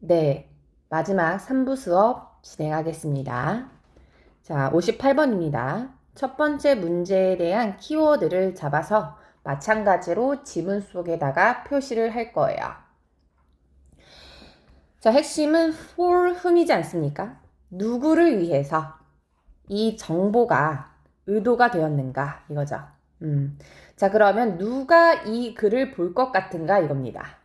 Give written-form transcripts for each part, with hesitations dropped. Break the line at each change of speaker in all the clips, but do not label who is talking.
네, 마지막 3부 수업 진행하겠습니다. 자, 58번입니다. 첫 번째 문제에 대한 키워드를 잡아서 마찬가지로 지문 속에다가 표시를 할 거예요. 자, 핵심은 for whom이지 않습니까? 누구를 위해서 이 정보가 의도가 되었는가 이거죠. 자, 그러면 누가 이 글을 볼 것 같은가 이겁니다.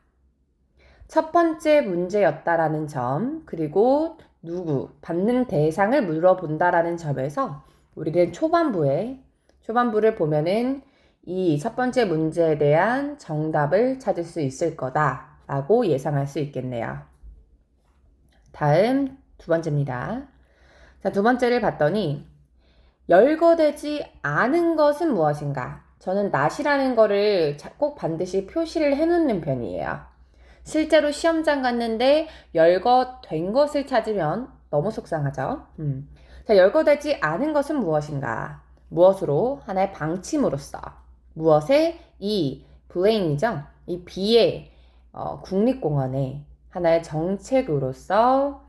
첫 번째 문제였다라는 점, 그리고 누구, 받는 대상을 물어본다라는 점에서 우리는 초반부를 보면은 이 첫 번째 문제에 대한 정답을 찾을 수 있을 거다라고 예상할 수 있겠네요. 다음 두 번째입니다. 자, 두 번째를 봤더니 열거되지 않은 것은 무엇인가? 저는 not이라는 거를 꼭 반드시 표시를 해놓는 편이에요. 실제로 시험장 갔는데 열거된 것을 찾으면 너무 속상하죠. 자, 열거되지 않은 것은 무엇인가? 무엇으로? 하나의 방침으로서. 무엇에? 이 블레인이죠. 이 B의 국립공원의 하나의 정책으로서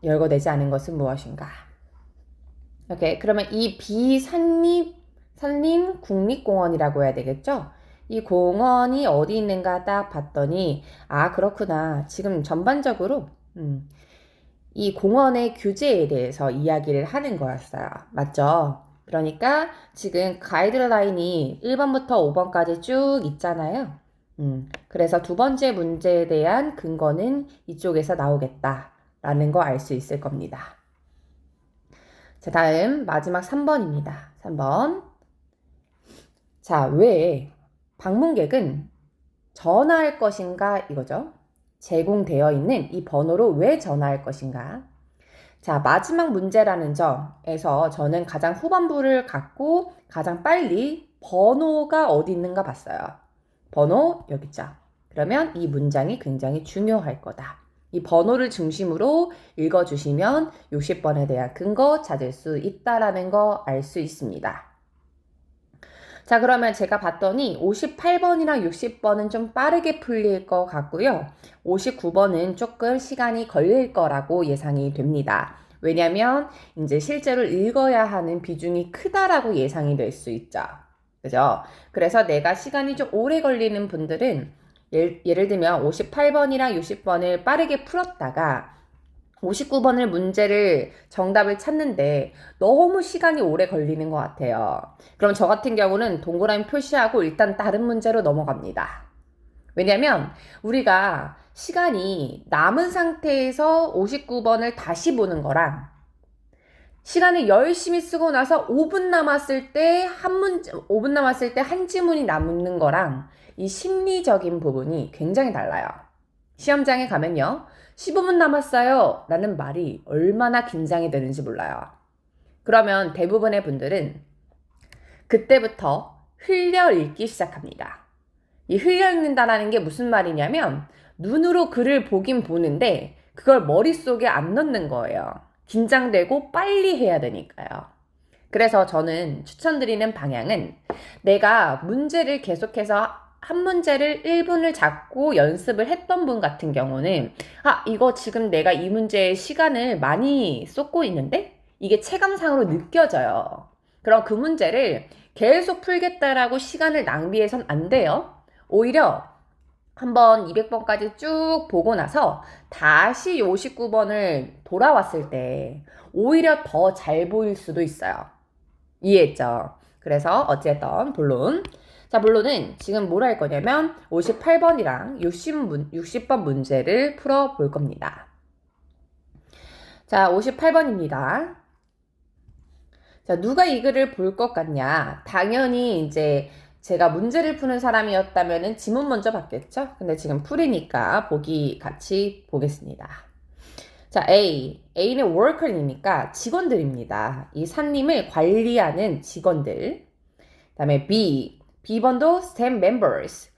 열거되지 않은 것은 무엇인가? 오케이. 그러면 이 산림 국립공원이라고 해야 되겠죠? 이 공원이 어디 있는가 딱 봤더니, 아, 그렇구나. 지금 전반적으로, 이 공원의 규제에 대해서 이야기를 하는 거였어요. 맞죠? 그러니까 지금 가이드라인이 1번부터 5번까지 쭉 있잖아요. 그래서 두 번째 문제에 대한 근거는 이쪽에서 나오겠다라는 거 알 수 있을 겁니다. 자, 다음 마지막 3번입니다. 3번. 자, 왜 방문객은 전화할 것인가 이거죠. 제공되어 있는 이 번호로 왜 전화할 것인가. 자, 마지막 문제라는 점에서 저는 가장 후반부를 갖고 가장 빨리 번호가 어디 있는가 봤어요. 번호 여기 있죠. 그러면 이 문장이 굉장히 중요할 거다. 이 번호를 중심으로 읽어주시면 60번에 대한 근거 찾을 수 있다라는 거 알 수 있습니다. 자, 그러면 제가 봤더니 58번이랑 60번은 좀 빠르게 풀릴 것 같고요. 59번은 조금 시간이 걸릴 거라고 예상이 됩니다. 왜냐면 이제 실제로 읽어야 하는 비중이 크다라고 예상이 될 수 있죠. 그죠? 그래서 내가 시간이 좀 오래 걸리는 분들은 예를 들면 58번이랑 60번을 빠르게 풀었다가 59번을 문제를 정답을 찾는데 너무 시간이 오래 걸리는 것 같아요. 그럼 저 같은 경우는 동그라미 표시하고 일단 다른 문제로 넘어갑니다. 왜냐면 우리가 시간이 남은 상태에서 59번을 다시 보는 거랑 시간을 열심히 쓰고 나서 5분 남았을 때 5분 남았을 때 한 지문이 남는 거랑 이 심리적인 부분이 굉장히 달라요. 시험장에 가면요. 15분 남았어요. 라는 말이 얼마나 긴장이 되는지 몰라요. 그러면 대부분의 분들은 그때부터 흘려 읽기 시작합니다. 이 흘려 읽는다라는 게 무슨 말이냐면 눈으로 글을 보긴 보는데 그걸 머릿속에 안 넣는 거예요. 긴장되고 빨리 해야 되니까요. 그래서 저는 추천드리는 방향은 내가 문제를 계속해서 한 문제를 1분을 잡고 연습을 했던 분 같은 경우는 이거 지금 내가 이 문제에 시간을 많이 쏟고 있는데 이게 체감상으로 느껴져요. 그럼 그 문제를 계속 풀겠다라고 시간을 낭비해선 안 돼요. 오히려 한번 200번까지 쭉 보고 나서 다시 59번을 돌아왔을 때 오히려 더 잘 보일 수도 있어요. 이해했죠? 그래서 어쨌든 본론은 지금 뭘 할 거냐면 58번이랑 60번 문제를 풀어볼 겁니다. 자, 58번입니다. 자, 누가 이 글을 볼 것 같냐? 당연히 이제 제가 문제를 푸는 사람이었다면은 지문 먼저 봤겠죠? 근데 지금 풀이니까 보기 같이 보겠습니다. 자, A는 worker이니까 직원들입니다. 이 산림을 관리하는 직원들. 다음에 B번도 staff members.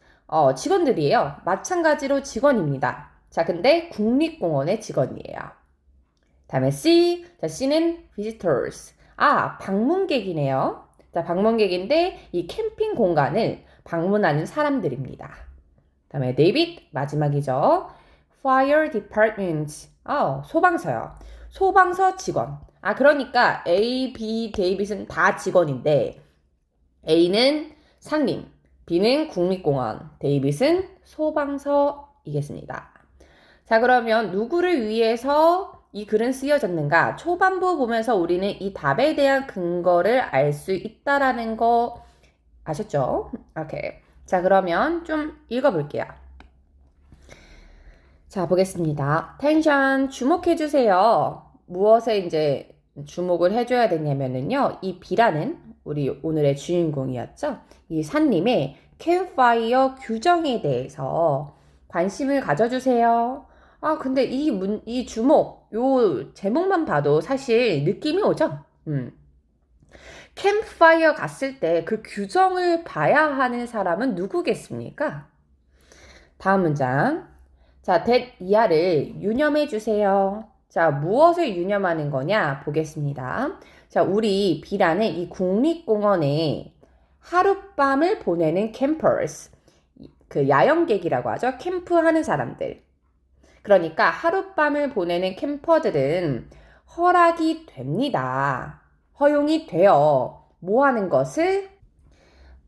직원들이에요. 마찬가지로 직원입니다. 자, 근데 국립공원의 직원이에요. 다음에 자, C는 visitors. 방문객이네요. 자, 방문객인데 이 캠핑 공간을 방문하는 사람들입니다. 다음에 David, 마지막이죠. fire department. 소방서요. 소방서 직원. 그러니까 A, B, 데이빗은 다 직원인데 A는 산림, B는 국립공원, 데이빗은 소방서이겠습니다. 자, 그러면 누구를 위해서 이 글은 쓰여졌는가? 초반부 보면서 우리는 이 답에 대한 근거를 알 수 있다라는 거 아셨죠? 오케이. 자, 그러면 좀 읽어볼게요. 자, 보겠습니다. 텐션 주목해주세요. 무엇에 이제 주목을 해줘야 되냐면은요, 이 B라는 우리 오늘의 주인공이었죠. 이 산림의 캠파이어 규정에 대해서 관심을 가져주세요. 근데 이 주목, 요 제목만 봐도 사실 느낌이 오죠? 캠프파이어 갔을 때 그 규정을 봐야 하는 사람은 누구겠습니까? 다음 문장. 자, that 이하를 유념해 주세요. 자, 무엇을 유념하는 거냐 보겠습니다. 자, 우리 B라는 이 국립공원에 하룻밤을 보내는 캠퍼스, 그 야영객이라고 하죠. 캠프하는 사람들. 그러니까 하룻밤을 보내는 캠퍼들은 허락이 됩니다. 허용이 되어 뭐 하는 것을?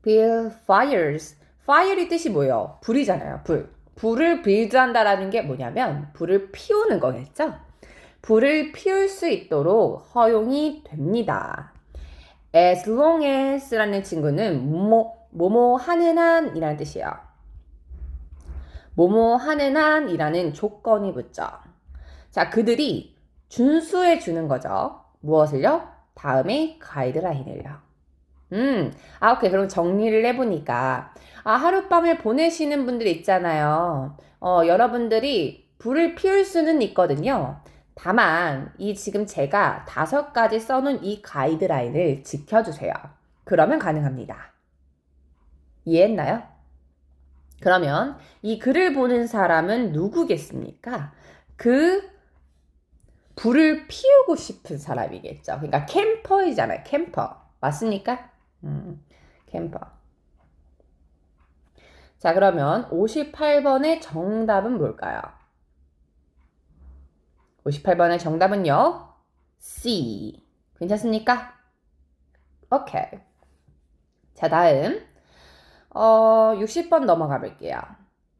build fires. fire의 뜻이 뭐예요? 불이잖아요. 불을 build한다라는 게 뭐냐면 불을 피우는 거겠죠? 불을 피울 수 있도록 허용이 됩니다. as long as라는 친구는 뭐뭐 하는 한이라는 뜻이에요. 뭐뭐 하는 한이라는 조건이 붙죠. 자, 그들이 준수해 주는 거죠. 무엇을요? 다음에 가이드라인을요. 오케이. 그럼 정리를 해보니까, 하룻밤을 보내시는 분들 있잖아요. 여러분들이 불을 피울 수는 있거든요. 다만, 지금 제가 5가지 써놓은 이 가이드라인을 지켜주세요. 그러면 가능합니다. 이해했나요? 그러면 이 글을 보는 사람은 누구겠습니까? 그 불을 피우고 싶은 사람이겠죠. 그러니까 캠퍼이잖아요. 캠퍼. 맞습니까? 캠퍼. 자, 그러면 58번의 정답은 뭘까요? 58번의 정답은요. C. 괜찮습니까? 오케이. 자, 다음 60번 넘어가 볼게요.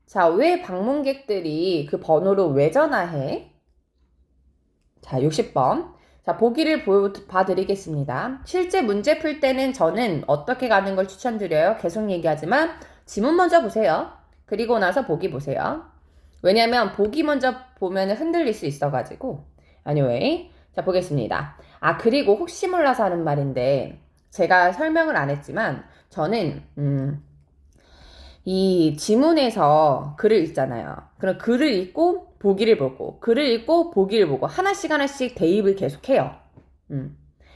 자, 왜 방문객들이 그 번호로 왜 전화해? 자, 60번. 자, 보기를 봐드리겠습니다. 실제 문제 풀 때는 저는 어떻게 가는 걸 추천드려요? 계속 얘기하지만 지문 먼저 보세요. 그리고 나서 보기 보세요. 왜냐면 보기 먼저 보면 흔들릴 수 있어가지고. anyway. 자, 보겠습니다. 그리고 혹시 몰라서 하는 말인데 제가 설명을 안 했지만 저는 이 지문에서 글을 읽잖아요. 그럼 글을 읽고 보기를 보고 글을 읽고 보기를 보고 하나씩 대입을 계속해요.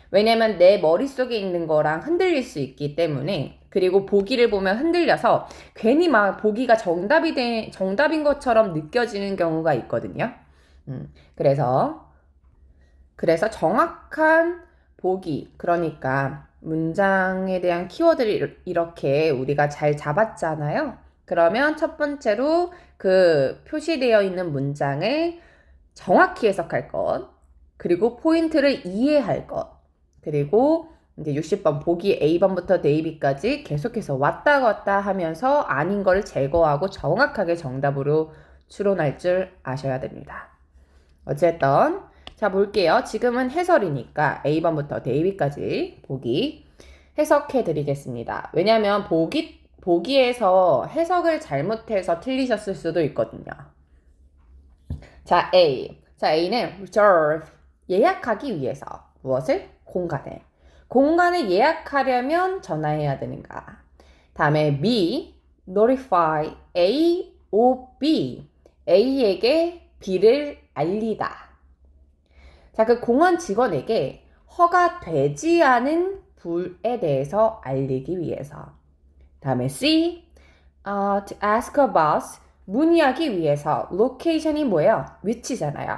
왜냐면 내 머릿속에 있는 거랑 흔들릴 수 있기 때문에. 그리고 보기를 보면 흔들려서 괜히 막 보기가 정답인 것처럼 느껴지는 경우가 있거든요. 그래서 정확한 보기, 그러니까 문장에 대한 키워드를 이렇게 우리가 잘 잡았잖아요. 그러면 첫 번째로 그 표시되어 있는 문장을 정확히 해석할 것, 그리고 포인트를 이해할 것, 그리고 이제 60번 보기 A번부터 B까지 계속해서 왔다 갔다 하면서 아닌 걸 제거하고 정확하게 정답으로 추론할 줄 아셔야 됩니다. 어쨌든 자, 볼게요. 지금은 해설이니까 A번부터 B까지 보기 해석해 드리겠습니다. 왜냐하면 보기에서 해석을 잘못해서 틀리셨을 수도 있거든요. 자, A. 자, A는 reserve. 예약하기 위해서. 무엇을? 공간을 예약하려면 전화해야 되는가? 다음에 B. notify. A, O, B. A에게 B를 알리다. 자, 그 공원 직원에게 허가되지 않은 불에 대해서 알리기 위해서. 다음에 C, to ask about, 문의하기 위해서. location이 뭐예요? 위치잖아요.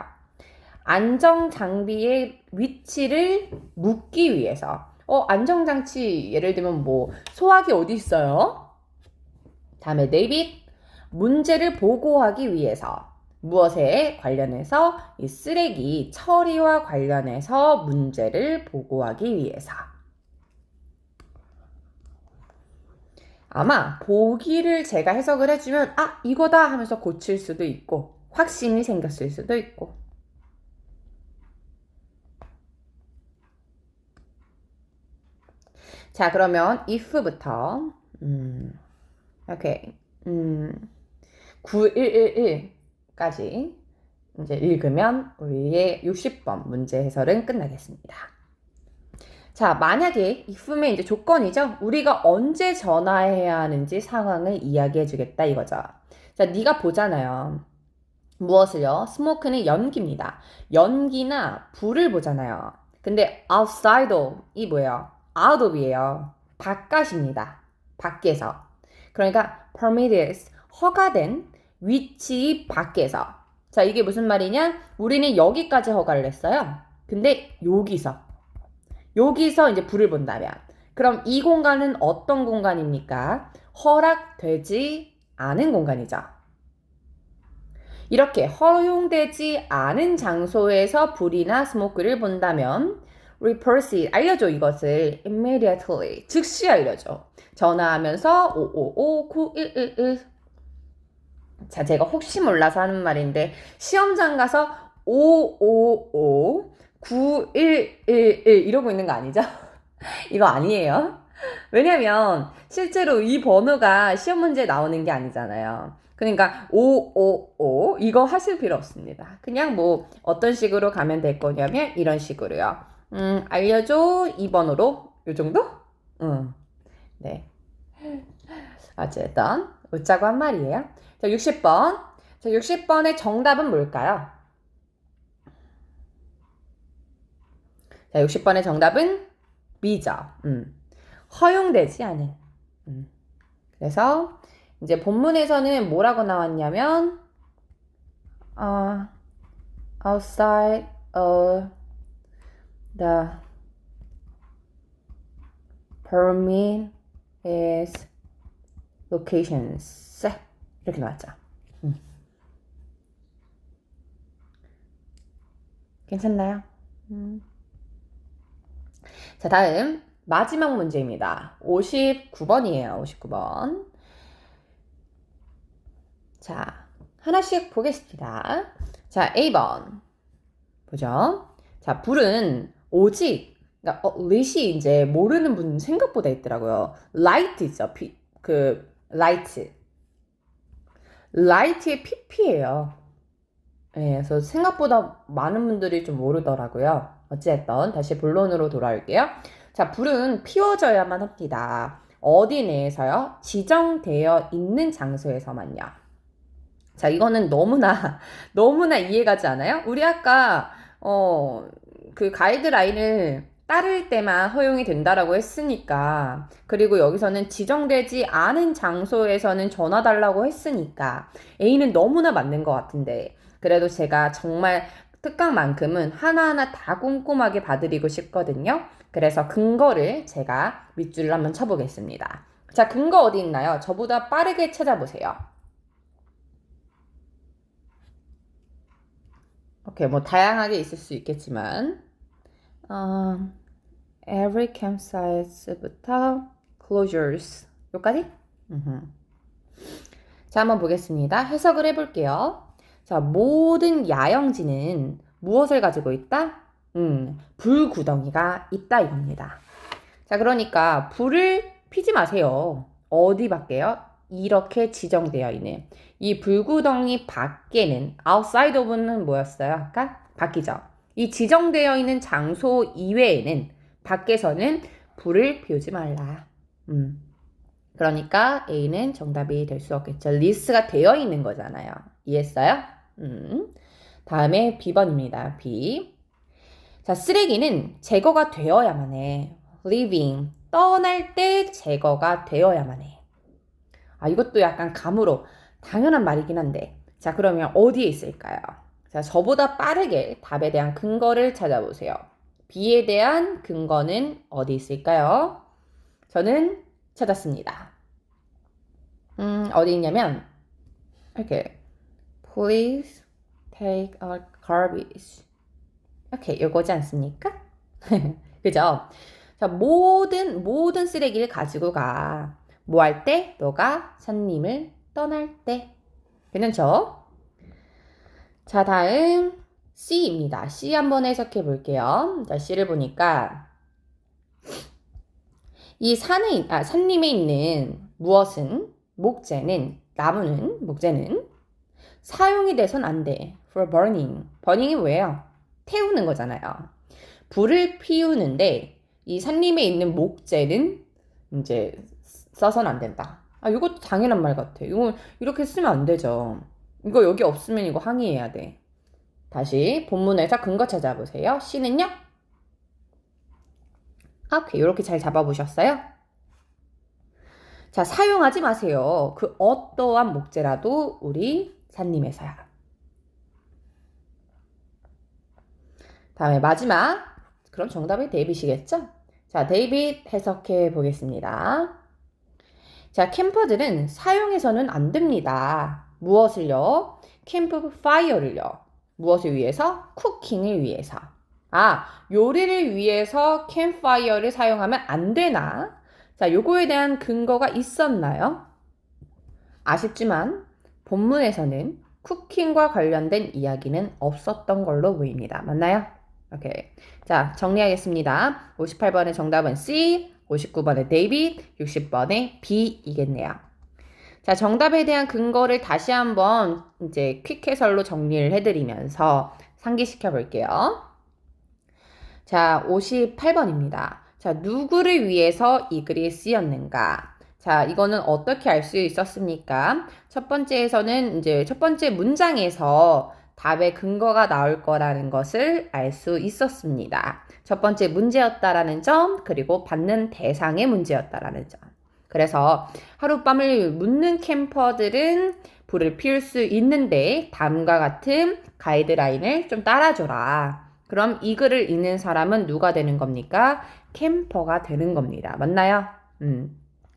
안정장비의 위치를 묻기 위해서. 안정장치 예를 들면 뭐 소화기 어디 있어요? 다음에 데이빗, 문제를 보고하기 위해서. 무엇에 관련해서? 이 쓰레기 처리와 관련해서 문제를 보고하기 위해서. 아마 보기를 제가 해석을 해주면 아 이거다 하면서 고칠 수도 있고 확신이 생겼을 수도 있고. 자 그러면 if부터 오케이 9111까지 이제 읽으면 우리의 60번 문제 해설은 끝나겠습니다. 자, 만약에 if면 이제 조건이죠. 우리가 언제 전화해야 하는지 상황을 이야기해 주겠다 이거죠. 자, 네가 보잖아요. 무엇을요? 스모크는 연기입니다. 연기나 불을 보잖아요. 근데 outside of 이 뭐예요? out of이에요. 바깥입니다. 밖에서. 그러니까 permitted 허가된 위치 밖에서. 자, 이게 무슨 말이냐? 우리는 여기까지 허가를 했어요. 근데 여기서 이제 불을 본다면 그럼 이 공간은 어떤 공간입니까? 허락되지 않은 공간이죠. 이렇게 허용되지 않은 장소에서 불이나 스모크를 본다면 report 알려줘 이것을 immediately 즉시 알려줘. 전화하면서 555-9111 자 제가 혹시 몰라서 하는 말인데 시험장 가서 555-9111 이러고 있는 거 아니죠? 이거 아니에요. 왜냐면 실제로 이 번호가 시험 문제에 나오는 게 아니잖아요. 그러니까 555 이거 하실 필요 없습니다. 그냥 뭐 어떤 식으로 가면 될 거냐면 이런 식으로요. 알려줘 이 번호로 요 정도? 네. 어쨌든 웃자고 한 말이에요. 자 60번. 자 60번의 정답은 뭘까요? 자 60번의 정답은 B죠. 허용되지 않은. 그래서 이제 본문에서는 뭐라고 나왔냐면 outside of the permit is locations 이렇게 나왔죠. 괜찮나요? 자 다음 마지막 문제입니다. 59번이에요. 59번. 자, 하나씩 보겠습니다. 자, A번. 보죠. 자, 불은 오직, 그러니까, lit이 이제 모르는 분 생각보다 있더라고요. light 있죠. light. light의 pp예요. 네, 그래서 생각보다 많은 분들이 좀 모르더라고요. 어찌됐든 다시 본론으로 돌아올게요. 자, 불은 피워져야만 합니다. 어디 내에서요? 지정되어 있는 장소에서만요. 자, 이거는 너무나 이해가지 않아요? 우리 아까, 그 가이드라인을 따를 때만 허용이 된다라고 했으니까, 그리고 여기서는 지정되지 않은 장소에서는 전화 달라고 했으니까, A는 너무나 맞는 것 같은데, 그래도 제가 정말 특강만큼은 하나하나 다 꼼꼼하게 봐드리고 싶거든요. 그래서 근거를 제가 밑줄을 한번 쳐보겠습니다. 자, 근거 어디 있나요? 저보다 빠르게 찾아보세요. 오케이, 뭐 다양하게 있을 수 있겠지만 every campsite부터 closures 여기까지? 자, 한번 보겠습니다. 해석을 해볼게요. 자, 모든 야영지는 무엇을 가지고 있다? 불구덩이가 있다 이겁니다. 자, 그러니까 불을 피지 마세요. 어디 밖에요? 이렇게 지정되어 있는 이 불구덩이 밖에는 outside of는 뭐였어요? 아까? 밖이죠. 이 지정되어 있는 장소 이외에는 밖에서는 불을 피우지 말라. 그러니까 A는 정답이 될 수 없겠죠. 리스트가 되어 있는 거잖아요. 이해했어요? 다음에 B번입니다. B. 자, 쓰레기는 제거가 되어야만 해. leaving. 떠날 때 제거가 되어야만 해. 이것도 약간 감으로 당연한 말이긴 한데. 자, 그러면 어디에 있을까요? 자, 저보다 빠르게 답에 대한 근거를 찾아보세요. B에 대한 근거는 어디 있을까요? 저는 찾았습니다. 어디 있냐면, 이렇게, please take our garbage. 오케이, 요거지 않습니까? 그죠? 자, 모든 쓰레기를 가지고 가. 뭐 할 때? 너가 산님을 떠날 때. 괜찮죠? 자, 다음 C입니다. C 한번 해석해 볼게요. 자, C를 보니까 이 산림에 있는 무엇은, 목재는 사용이 돼선 안 돼. For burning. burning이 뭐예요? 태우는 거잖아요. 불을 피우는데 이 산림에 있는 목재는 이제 써선 안 된다. 아, 이것도 당연한 말 같아. 이거 이렇게 쓰면 안 되죠. 이거 여기 없으면 이거 항의해야 돼. 다시 본문에서 근거 찾아보세요. C는요? 오케이, 이렇게 잘 잡아보셨어요? 자, 사용하지 마세요. 그 어떠한 목재라도 우리 산림에서야. 다음에 마지막. 그럼 정답이 데이빗이겠죠? 자, 데이빗 해석해 보겠습니다. 자, 캠퍼들은 사용해서는 안 됩니다. 무엇을요? 캠프파이어를요. 무엇을 위해서? 쿠킹을 위해서. 아, 요리를 위해서 캠파이어를 사용하면 안 되나? 자, 요거에 대한 근거가 있었나요? 아쉽지만 본문에서는 쿠킹과 관련된 이야기는 없었던 걸로 보입니다. 맞나요? 오케이. 자, 정리하겠습니다. 58번의 정답은 C, 59번의 데이빗, 60번의 B이겠네요. 자, 정답에 대한 근거를 다시 한번 이제 퀵 해설로 정리를 해드리면서 상기시켜 볼게요. 자, 58번입니다. 자, 누구를 위해서 이 글이 쓰였는가? 자, 이거는 어떻게 알 수 있었습니까? 첫 번째 문장에서 답의 근거가 나올 거라는 것을 알 수 있었습니다. 첫 번째 문제였다라는 점, 그리고 받는 대상의 문제였다라는 점. 그래서 하룻밤을 묻는 캠퍼들은 불을 피울 수 있는데 다음과 같은 가이드라인을 좀 따라줘라. 그럼 이 글을 읽는 사람은 누가 되는 겁니까? 캠퍼가 되는 겁니다. 맞나요?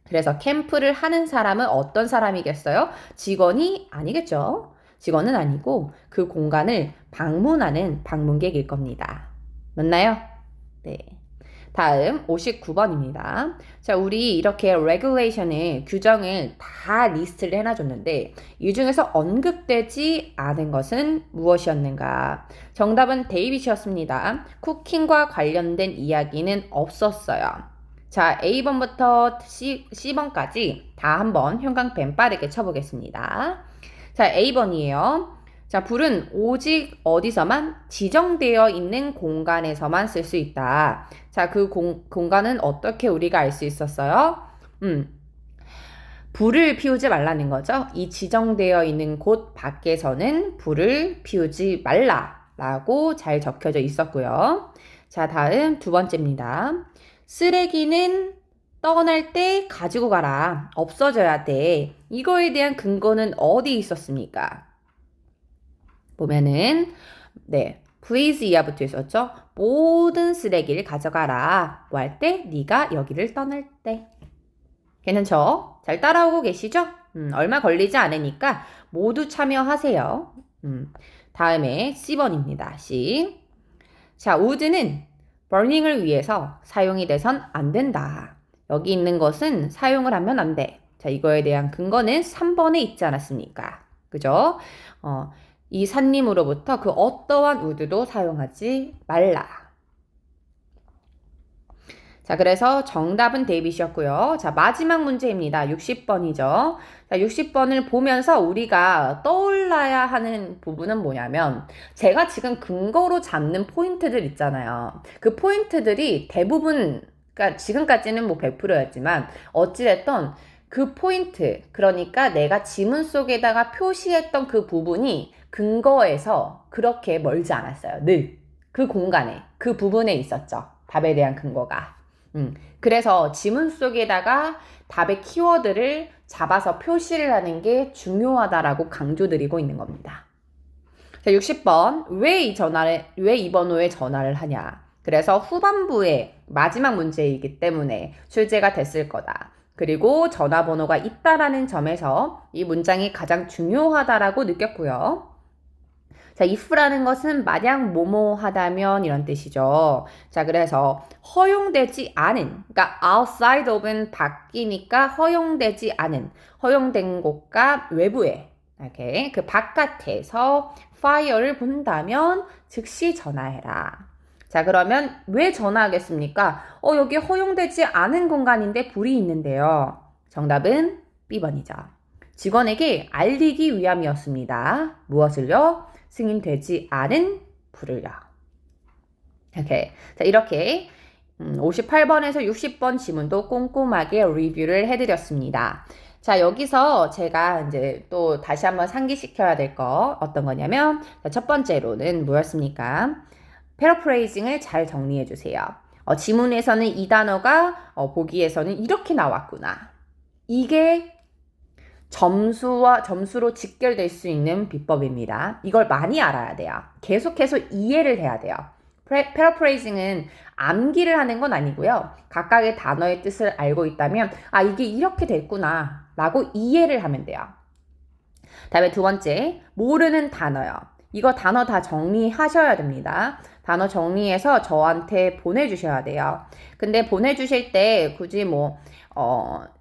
그래서 캠프를 하는 사람은 어떤 사람이겠어요? 직원이 아니겠죠? 직원은 아니고 그 공간을 방문하는 방문객일 겁니다. 맞나요? 네. 다음 59번입니다. 자, 우리 이렇게 regulation을, 규정을 다 리스트를 해놔줬는데 이 중에서 언급되지 않은 것은 무엇이었는가? 정답은 데이빗이었습니다. 쿠킹과 관련된 이야기는 없었어요. 자, A번부터 C번까지 다 한번 형광펜 빠르게 쳐보겠습니다. 자, A번이에요. 자, 불은 오직 어디서만 지정되어 있는 공간에서만 쓸 수 있다. 자, 그 공간은 어떻게 우리가 알 수 있었어요? 불을 피우지 말라는 거죠. 이 지정되어 있는 곳 밖에서는 불을 피우지 말라라고 잘 적혀져 있었고요. 자, 다음 두 번째입니다. 쓰레기는 떠날 때 가지고 가라. 없어져야 돼. 이거에 대한 근거는 어디 있었습니까? 보면은 네, please 이하 붙어 있었죠. 모든 쓰레기를 가져가라. 뭐 할 때? 네가 여기를 떠날 때. 괜찮죠? 잘 따라오고 계시죠? 얼마 걸리지 않으니까 모두 참여하세요. 다음에 C번입니다. C. 자, wood는 burning을 위해서 사용이 돼선 안 된다. 여기 있는 것은 사용을 하면 안 돼. 자, 이거에 대한 근거는 3번에 있지 않았습니까? 그죠? 이 산림으로부터 그 어떠한 우드도 사용하지 말라. 자, 그래서 정답은 데이빗이었고요. 자, 마지막 문제입니다. 60번이죠. 자, 60번을 보면서 우리가 떠올라야 하는 부분은 뭐냐면 제가 지금 근거로 잡는 포인트들 있잖아요. 그 포인트들이 대부분, 그러니까 지금까지는 뭐 100%였지만 어찌됐던 그 포인트, 그러니까 내가 지문 속에다가 표시했던 그 부분이 근거에서 그렇게 멀지 않았어요. 늘 그 공간에, 그 부분에 있었죠. 답에 대한 근거가. 그래서 지문 속에다가 답의 키워드를 잡아서 표시를 하는 게 중요하다라고 강조드리고 있는 겁니다. 자, 60번. 왜 이 번호에 전화를 하냐? 그래서 후반부에 마지막 문제이기 때문에 출제가 됐을 거다. 그리고 전화번호가 있다라는 점에서 이 문장이 가장 중요하다라고 느꼈고요. 자, if라는 것은 만약 뭐뭐 하다면 이런 뜻이죠. 자, 그래서 허용되지 않은, 그러니까 outside of은 밖이니까 허용되지 않은, 허용된 곳과 외부에, 이렇게 그 바깥에서 fire를 본다면 즉시 전화해라. 자, 그러면 왜 전화하겠습니까? 여기 허용되지 않은 공간인데 불이 있는데요. 정답은 B번이죠. 직원에게 알리기 위함이었습니다. 무엇을요? 승인되지 않은 불을요. 오케이. 자, 이렇게 58번에서 60번 지문도 꼼꼼하게 리뷰를 해드렸습니다. 자, 여기서 제가 이제 또 다시 한번 상기시켜야 될 거 어떤 거냐면, 자, 첫 번째로는 뭐였습니까? 패러프레이징을 잘 정리해 주세요. 지문에서는 이 단어가 보기에서는 이렇게 나왔구나. 이게 점수로 직결될 수 있는 비법입니다. 이걸 많이 알아야 돼요. 계속해서 이해를 해야 돼요. 패러프레이징은 암기를 하는 건 아니고요. 각각의 단어의 뜻을 알고 있다면 이게 이렇게 됐구나 라고 이해를 하면 돼요. 다음에 두 번째, 모르는 단어요. 이거 단어 다 정리하셔야 됩니다. 단어 정리해서 저한테 보내주셔야 돼요. 근데 보내주실 때 굳이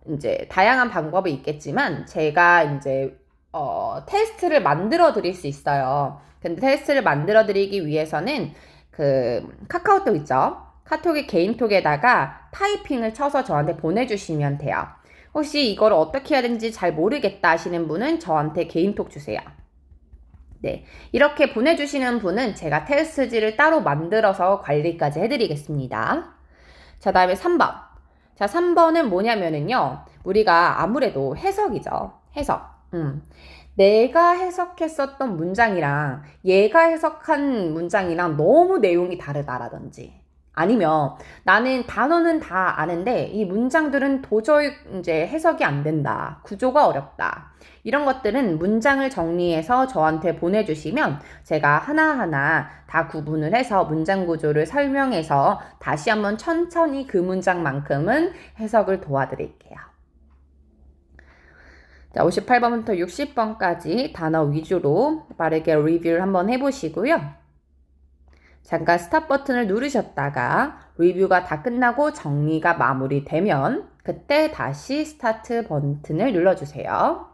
이제 다양한 방법이 있겠지만 제가 이제 테스트를 만들어 드릴 수 있어요. 근데 테스트를 만들어 드리기 위해서는 그 카카오톡 있죠? 카톡의 개인톡에다가 타이핑을 쳐서 저한테 보내주시면 돼요. 혹시 이걸 어떻게 해야 되는지 잘 모르겠다 하시는 분은 저한테 개인톡 주세요. 네, 이렇게 보내주시는 분은 제가 테스트지를 따로 만들어서 관리까지 해드리겠습니다. 자, 다음에 3번. 자, 3번은 뭐냐면은요, 우리가 아무래도 해석이죠. 해석. 내가 해석했었던 문장이랑 얘가 해석한 문장이랑 너무 내용이 다르다라든지, 아니면 나는 단어는 다 아는데 이 문장들은 도저히 이제 해석이 안 된다. 구조가 어렵다. 이런 것들은 문장을 정리해서 저한테 보내주시면 제가 하나하나 다 구분을 해서 문장 구조를 설명해서 다시 한번 천천히 그 문장만큼은 해석을 도와드릴게요. 자, 58번부터 60번까지 단어 위주로 빠르게 리뷰를 한번 해보시고요. 잠깐 스탑 버튼을 누르셨다가 리뷰가 다 끝나고 정리가 마무리되면 그때 다시 스타트 버튼을 눌러주세요.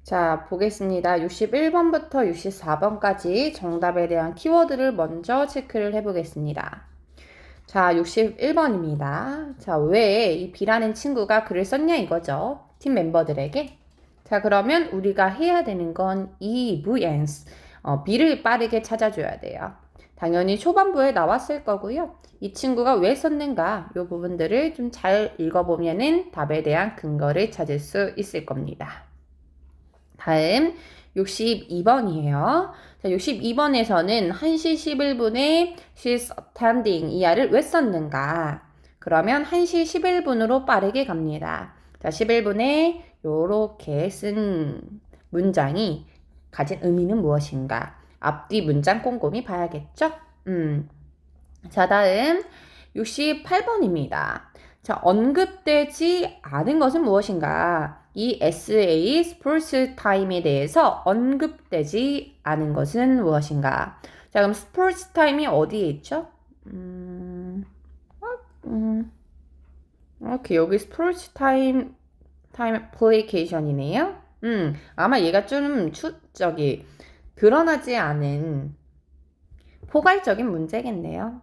자, 보겠습니다. 61번부터 64번까지 정답에 대한 키워드를 먼저 체크를 해보겠습니다. 자, 61번입니다. 자, 왜 이 B라는 친구가 글을 썼냐 이거죠. 팀 멤버들에게. 자, 그러면 우리가 해야 되는 건 이 무엔스, B를 빠르게 찾아줘야 돼요. 당연히 초반부에 나왔을 거고요. 이 친구가 왜 썼는가 이 부분들을 좀 잘 읽어보면은 답에 대한 근거를 찾을 수 있을 겁니다. 다음 62번이에요. 자, 62번에서는 1시 11분에 she's attending 이하를 왜 썼는가? 그러면 1시 11분으로 빠르게 갑니다. 자, 11분에 요렇게 쓴 문장이 가진 의미는 무엇인가? 앞뒤 문장 꼼꼼히 봐야겠죠? 자, 다음 68번입니다. 자, 언급되지 않은 것은 무엇인가? 이 SA 스포츠 타임에 대해서 언급되지 않은 것은 무엇인가? 자, 그럼 스포츠 타임이 어디에 있죠? 이렇게 여기 스포츠 타임 애플리케이션이네요. 아마 얘가 좀 드러나지 않은 포괄적인 문제겠네요.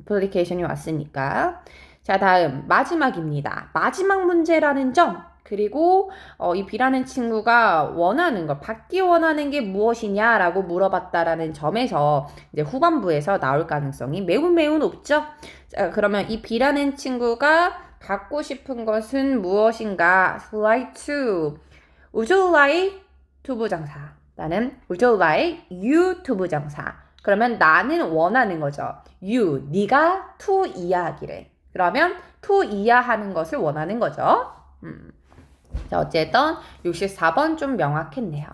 애플리케이션이 왔으니까. 자, 다음 마지막입니다. 마지막 문제라는 점, 그리고 이 B라는 친구가 원하는 것, 받기 원하는 게 무엇이냐라고 물어봤다라는 점에서 이제 후반부에서 나올 가능성이 매우 높죠. 자, 그러면 이 B라는 친구가 갖고 싶은 것은 무엇인가? Like to. Would you like to 부정사. 나는 Would you like you to 부정사. 그러면 나는 원하는 거죠. you, 네가 to 이하하기를. 그러면 to 이하하는 것을 원하는 거죠. 자, 어쨌든 64번 좀 명확했네요.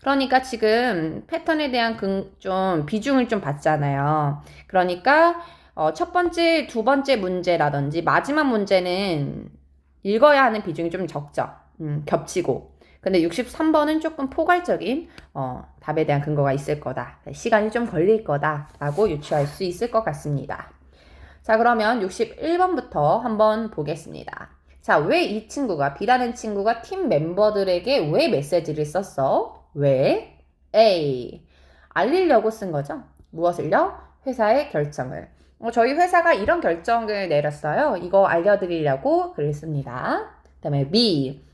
그러니까 지금 패턴에 대한 좀 비중을 좀 봤잖아요. 그러니까 첫 번째, 두 번째 문제라든지 마지막 문제는 읽어야 하는 비중이 좀 적죠. 겹치고. 근데 63번은 조금 포괄적인 답에 대한 근거가 있을 거다. 시간이 좀 걸릴 거다 라고 유추할 수 있을 것 같습니다. 자, 그러면 61번부터 한번 보겠습니다. 자, 왜 이 친구가, B라는 친구가 팀 멤버들에게 왜 메시지를 썼어? 왜? A. 알리려고 쓴 거죠. 무엇을요? 회사의 결정을. 저희 회사가 이런 결정을 내렸어요. 이거 알려드리려고 글을 씁니다. 그 다음에 B.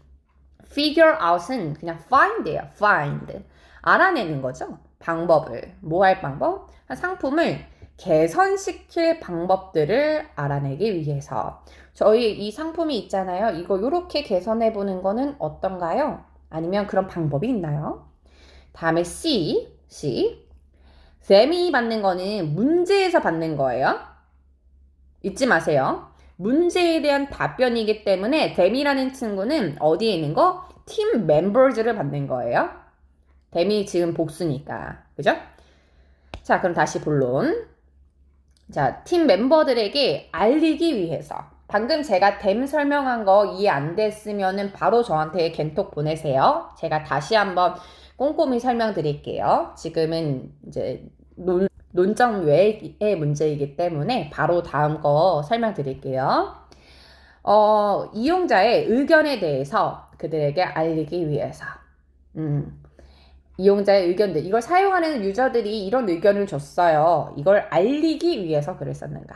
figure out은 그냥 find예요. find. 알아내는 거죠. 방법을. 뭐 할 방법? 상품을 개선시킬 방법들을 알아내기 위해서. 저희 이 상품이 있잖아요. 이거 이렇게 개선해 보는 거는 어떤가요? 아니면 그런 방법이 있나요? 다음에 C. 쌤이 받는 거는 문제에서 받는 거예요. 잊지 마세요. 문제에 대한 답변이기 때문에 댐이라는 친구는 어디에 있는 거? 팀 멤버즈를 받는 거예요. 댐이 지금 복수니까. 그죠? 자, 그럼 다시 본론. 자, 팀 멤버들에게 알리기 위해서. 방금 제가 댐 설명한 거 이해 안 됐으면은 바로 저한테 겐톡 보내세요. 제가 다시 한번 꼼꼼히 설명드릴게요. 지금은 이제 논점 외의 문제이기 때문에 바로 다음 거 설명드릴게요. 이용자의 의견에 대해서 그들에게 알리기 위해서. 이용자의 의견들, 이걸 사용하는 유저들이 이런 의견을 줬어요. 이걸 알리기 위해서 글을 썼는가.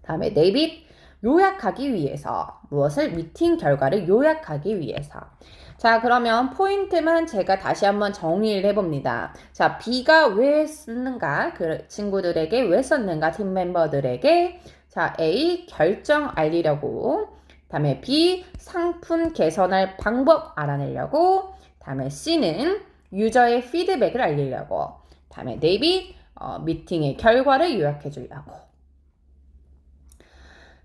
다음에 네빗, 요약하기 위해서. 무엇을? 미팅 결과를 요약하기 위해서. 자, 그러면 포인트만 제가 다시 한번 정리를 해봅니다. 자, B가 왜 쓰는가? 그 친구들에게 왜 썼는가? 팀 멤버들에게. 자, A, 결정 알리려고. 다음에 B, 상품 개선할 방법 알아내려고. 다음에 C는 유저의 피드백을 알리려고. 다음에 데이빗, 미팅의 결과를 요약해 주려고.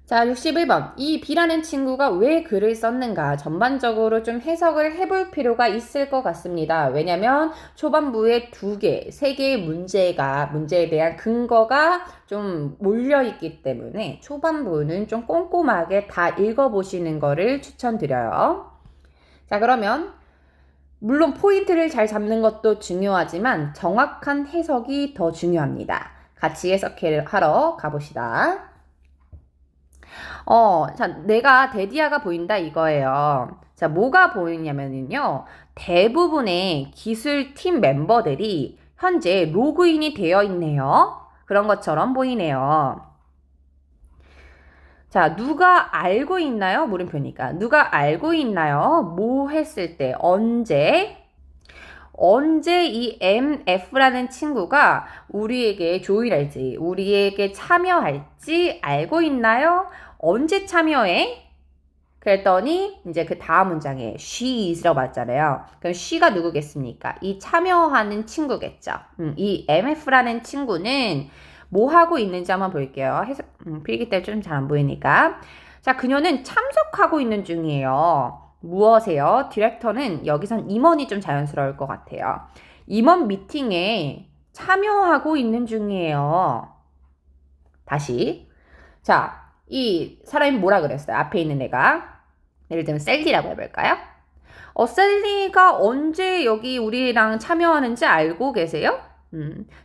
자, 61번. 이 B라는 친구가 왜 글을 썼는가 전반적으로 좀 해석을 해볼 필요가 있을 것 같습니다. 왜냐면 초반부에 2개, 3개의 문제에 대한 근거가 좀 몰려있기 때문에 초반부는 좀 꼼꼼하게 다 읽어보시는 거를 추천드려요. 자, 그러면 물론 포인트를 잘 잡는 것도 중요하지만 정확한 해석이 더 중요합니다. 같이 해석하러 가봅시다. 자, 내가 데디아가 보인다 이거예요. 자, 뭐가 보이냐면요. 대부분의 기술팀 멤버들이 현재 로그인이 되어 있네요. 그런 것처럼 보이네요. 자, 누가 알고 있나요? 물음표니까. 누가 알고 있나요? 뭐 했을 때, 언제 이 MF라는 친구가 우리에게 조인할지, 우리에게 참여할지 알고 있나요? 언제 참여해? 그랬더니 이제 그 다음 문장에 she is라고 봤잖아요. 그럼 she가 누구겠습니까? 이 참여하는 친구겠죠. 이 MF라는 친구는 뭐 하고 있는지 한번 볼게요. 필기 때 좀 잘 안 보이니까. 자, 그녀는 참석하고 있는 중이에요. 무엇에요? 디렉터는 여기선 임원이 좀 자연스러울 것 같아요. 임원 미팅에 참여하고 있는 중이에요. 다시. 자, 이 사람이 뭐라 그랬어요? 앞에 있는 애가. 예를 들면 셀리라고 해볼까요? 셀리가 언제 여기 우리랑 참여하는지 알고 계세요?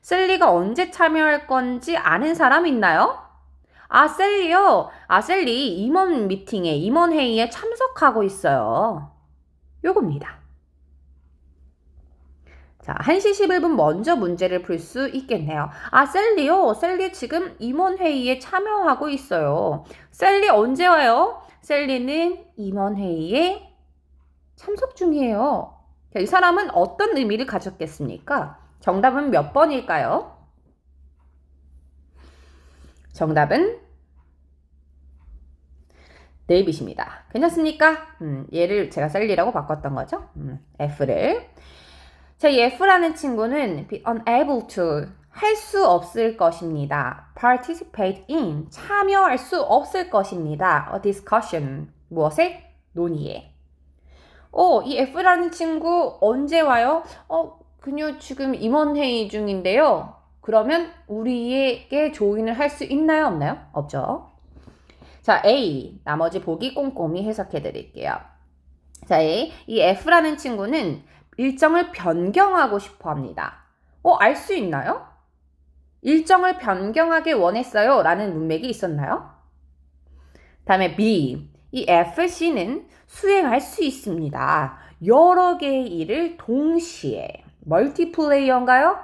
셀리가 언제 참여할 건지 아는 사람 있나요? 셀리요. 셀리 임원 미팅에, 임원 회의에 참석하고 있어요. 요겁니다. 자, 1시 11분 먼저 문제를 풀 수 있겠네요. 셀리요. 셀리 지금 임원 회의에 참여하고 있어요. 셀리 언제 와요? 셀리는 임원 회의에 참석 중이에요. 이 사람은 어떤 의미를 가졌겠습니까? 정답은 몇 번일까요? 정답은 데이빗입니다. 괜찮습니까? 얘를 제가 셀리라고 바꿨던 거죠. F를. 자, 이 F라는 친구는 be unable to 할 수 없을 것입니다. participate in 참여할 수 없을 것입니다. a discussion 무엇에? 논의에. 이 F라는 친구 언제 와요? 그녀 지금 임원회의 중인데요. 그러면 우리에게 조인을 할 수 있나요? 없나요? 없죠. 자, A. 나머지 보기 꼼꼼히 해석해 드릴게요. 자, 자, 이 F라는 친구는 일정을 변경하고 싶어 합니다. 알 수 있나요? 일정을 변경하길 원했어요 라는 문맥이 있었나요? 다음에 B, 이 FC는 수행할 수 있습니다. 여러 개의 일을 동시에. 멀티플레이어인가요?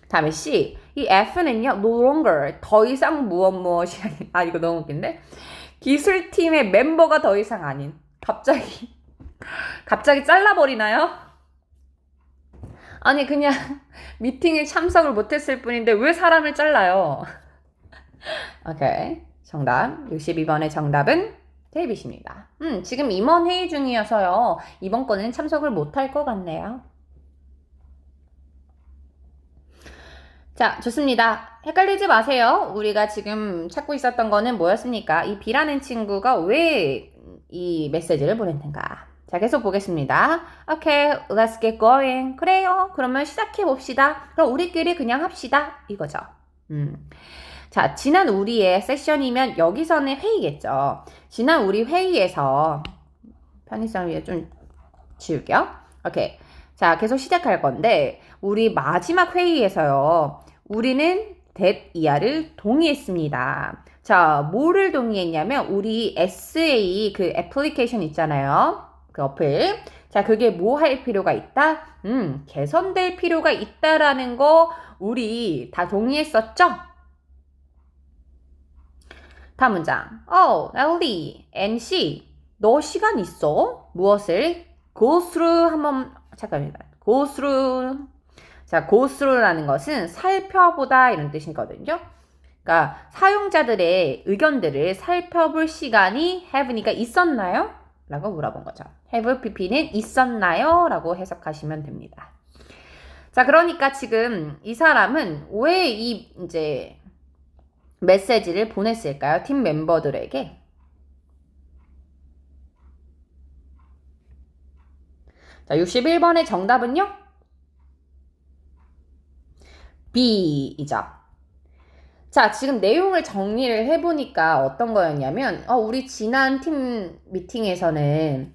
다음에 C, 이 F는요, no longer, 더 이상 무엇이 아닌, 이거 너무 웃긴데? 기술팀의 멤버가 더 이상 아닌, 갑자기 잘라버리나요? 아니, 그냥 미팅에 참석을 못했을 뿐인데 왜 사람을 잘라요? 오케이. 정답. 62번의 정답은 데이빗입니다. 지금 임원 회의 중이어서요. 이번 거는 참석을 못할 것 같네요. 자, 좋습니다. 헷갈리지 마세요. 우리가 지금 찾고 있었던 거는 뭐였습니까? 이 B라는 친구가 왜 이 메시지를 보냈는가? 자, 계속 보겠습니다. 오케이, let's get going. 그래요. 그러면 시작해 봅시다. 그럼 우리끼리 그냥 합시다. 이거죠. 자, 지난 우리의 세션이면 여기서는 회의겠죠. 지난 우리 회의에서 편의점 위에 좀 지울게요. 오케이. 자, 계속 시작할 건데 우리 마지막 회의에서요. 우리는 that 이하를 동의했습니다. 자, 뭐를 동의했냐면 우리 SA 그 애플리케이션 있잖아요. 그 어플. 자, 그게 뭐 할 필요가 있다? 개선될 필요가 있다라는 거 우리 다 동의했었죠? 다음 문장. Ellie, NC, 너 시간 있어? 무엇을? Go through 잠깐만요. Go through. 자, go through라는 것은 살펴보다 이런 뜻이거든요. 그러니까 사용자들의 의견들을 살펴볼 시간이 have니까 있었나요? 라고 물어본 거죠. have pp는 있었나요? 라고 해석하시면 됩니다. 자, 그러니까 지금 이 사람은 왜 이제 메시지를 보냈을까요? 팀 멤버들에게. 자, 61번의 정답은요? B이죠. 자, 지금 내용을 정리를 해보니까 어떤 거였냐면 우리 지난 팀 미팅에서는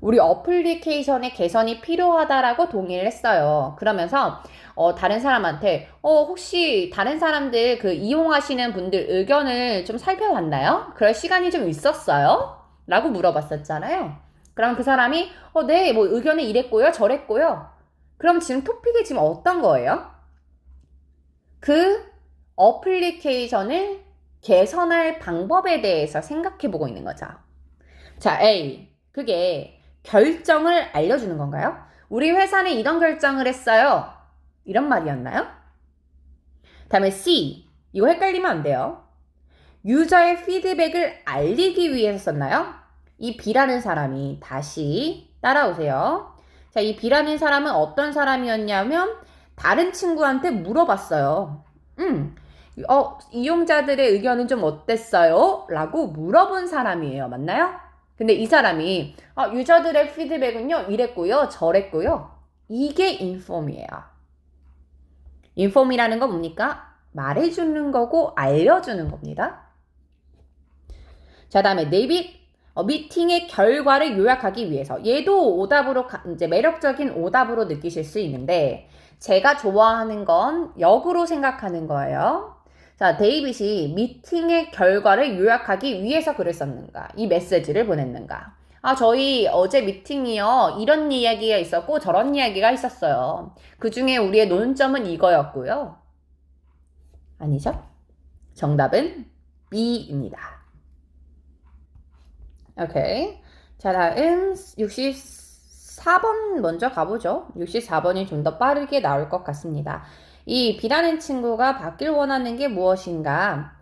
우리 어플리케이션의 개선이 필요하다라고 동의를 했어요. 그러면서 다른 사람한테 혹시 다른 사람들 그 이용하시는 분들 의견을 좀 살펴봤나요? 그럴 시간이 좀 있었어요? 라고 물어봤었잖아요. 그럼 그 사람이 네, 뭐 의견은 이랬고요, 저랬고요. 그럼 지금 토픽이 지금 어떤 거예요? 그 어플리케이션을 개선할 방법에 대해서 생각해보고 있는 거죠. 자, A. 그게 결정을 알려주는 건가요? 우리 회사는 이런 결정을 했어요. 이런 말이었나요? 다음에 C. 이거 헷갈리면 안 돼요. 유저의 피드백을 알리기 위해서 썼나요? 이 B라는 사람이 다시 따라오세요. 자, 이 B라는 사람은 어떤 사람이었냐면 다른 친구한테 물어봤어요. 이용자들의 의견은 좀 어땠어요? 라고 물어본 사람이에요. 맞나요? 근데 이 사람이 유저들의 피드백은요 이랬고요 저랬고요. 이게 인폼이에요. 인폼이라는 건 뭡니까? 말해주는 거고 알려주는 겁니다. 자, 다음에 데이빗 미팅의 결과를 요약하기 위해서 얘도 오답으로 이제 매력적인 오답으로 느끼실 수 있는데 제가 좋아하는 건 역으로 생각하는 거예요. 자, 데이빗이 미팅의 결과를 요약하기 위해서 글을 썼는가? 이 메시지를 보냈는가? 저희 어제 미팅이요. 이런 이야기가 있었고 저런 이야기가 있었어요. 그 중에 우리의 논점은 이거였고요. 아니죠? 정답은 B입니다. 오케이. 자, 다음 64번 먼저 가보죠. 64번이 좀 더 빠르게 나올 것 같습니다. 이 B라는 친구가 받길 원하는 게 무엇인가?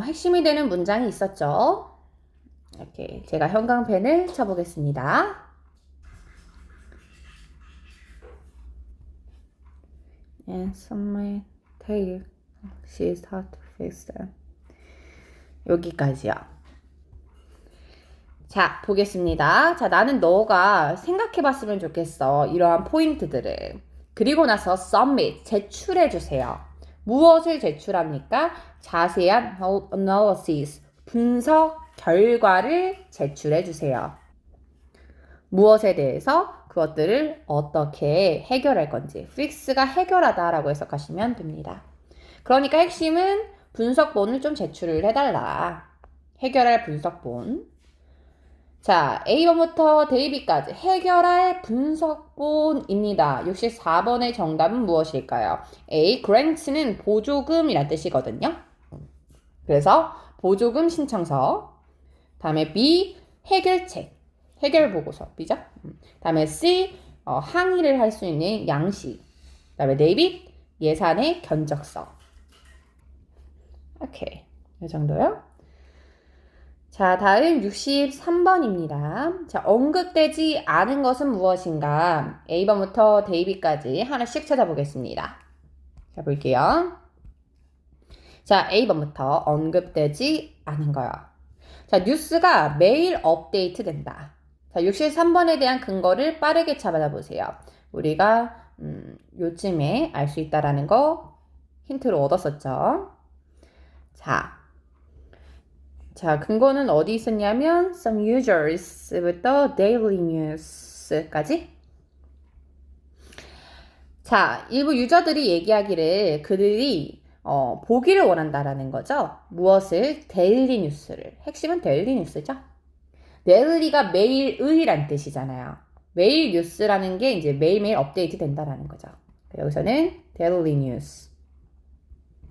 핵심이 되는 문장이 있었죠. 이렇게 제가 형광펜을 쳐보겠습니다. And some tell she's hard to fix them. 여기까지요. 자, 보겠습니다. 자, 나는 너가 생각해봤으면 좋겠어. 이러한 포인트들을. 그리고 나서 submit, 제출해주세요. 무엇을 제출합니까? 자세한 analysis, 분석 결과를 제출해 주세요. 무엇에 대해서 그것들을 어떻게 해결할 건지. fix가 해결하다라고 해석하시면 됩니다. 그러니까 핵심은 분석본을 좀 제출을 해달라. 해결할 분석본. 자, A번부터 데이비까지 해결할 분석본입니다. 64번의 정답은 무엇일까요? A. grant는 보조금이란 뜻이거든요. 그래서 보조금 신청서. 다음에 B. 해결책. 해결보고서. B죠? 다음에 C. 항의를 할 수 있는 양식. 다음에 데이빗. 예산의 견적서. 오케이. 이 정도요. 자, 다음 63번입니다. 자, 언급되지 않은 것은 무엇인가? A번부터 데이비까지 하나씩 찾아보겠습니다. 자, 볼게요. 자, A번부터 언급되지 않은 거요. 자, 뉴스가 매일 업데이트 된다. 자, 63번에 대한 근거를 빠르게 찾아보세요. 우리가 요즘에 알 수 있다라는 거 힌트로 얻었었죠. 자, 근거는 어디 있었냐면 some users부터 daily news까지. 자, 일부 유저들이 얘기하기를 그들이 보기를 원한다라는 거죠. 무엇을? 데일리 뉴스를. 핵심은 데일리 뉴스죠. 데일리가 매일의란 뜻이잖아요. 매일 뉴스라는 게 이제 매일매일 업데이트 된다라는 거죠. 여기서는 데일리 뉴스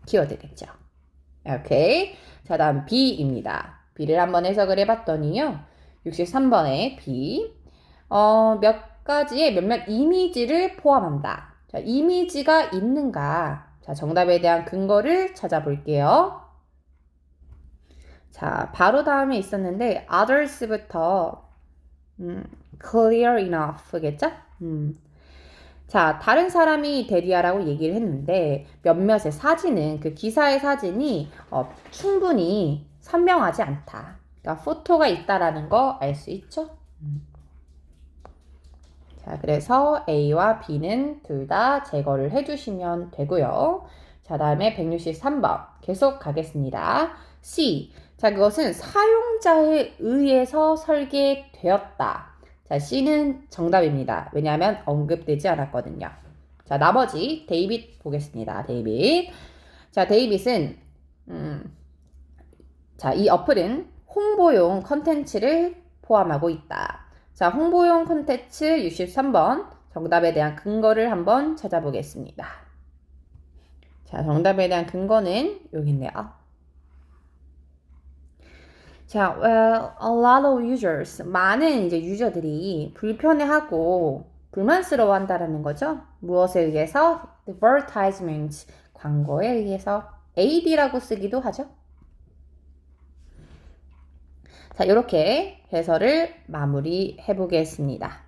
키워드겠죠. 오케이. 자, 다음 B입니다. B를 한번 해석을 해봤더니요. 63번에 B. 몇 가지의 몇몇 이미지를 포함한다. 자, 이미지가 있는가? 자, 정답에 대한 근거를 찾아볼게요. 자, 바로 다음에 있었는데 others부터 clear enough겠죠? 자, 다른 사람이 대리하라고 얘기를 했는데 몇몇의 사진은 그 기사의 사진이 충분히 선명하지 않다. 그러니까 포토가 있다라는 거 알 수 있죠? 자, 그래서 A와 B는 둘 다 제거를 해주시면 되고요. 자, 다음에 163번 계속 가겠습니다. C. 자, 그것은 사용자에 의해서 설계되었다. 자, C는 정답입니다. 왜냐하면 언급되지 않았거든요. 자, 나머지 데이빗 보겠습니다. 데이빗. 자, 데이빗은 자, 이 어플은 홍보용 컨텐츠를 포함하고 있다. 자, 홍보용 컨텐츠 63번 정답에 대한 근거를 한번 찾아보겠습니다. 자, 정답에 대한 근거는 여기 있네요. 자, well, a lot of users. 많은 이제 유저들이 불편해하고 불만스러워 한다라는 거죠. 무엇에 의해서? advertisement. 광고에 의해서. AD라고 쓰기도 하죠. 자, 이렇게 해설을 마무리해 보겠습니다.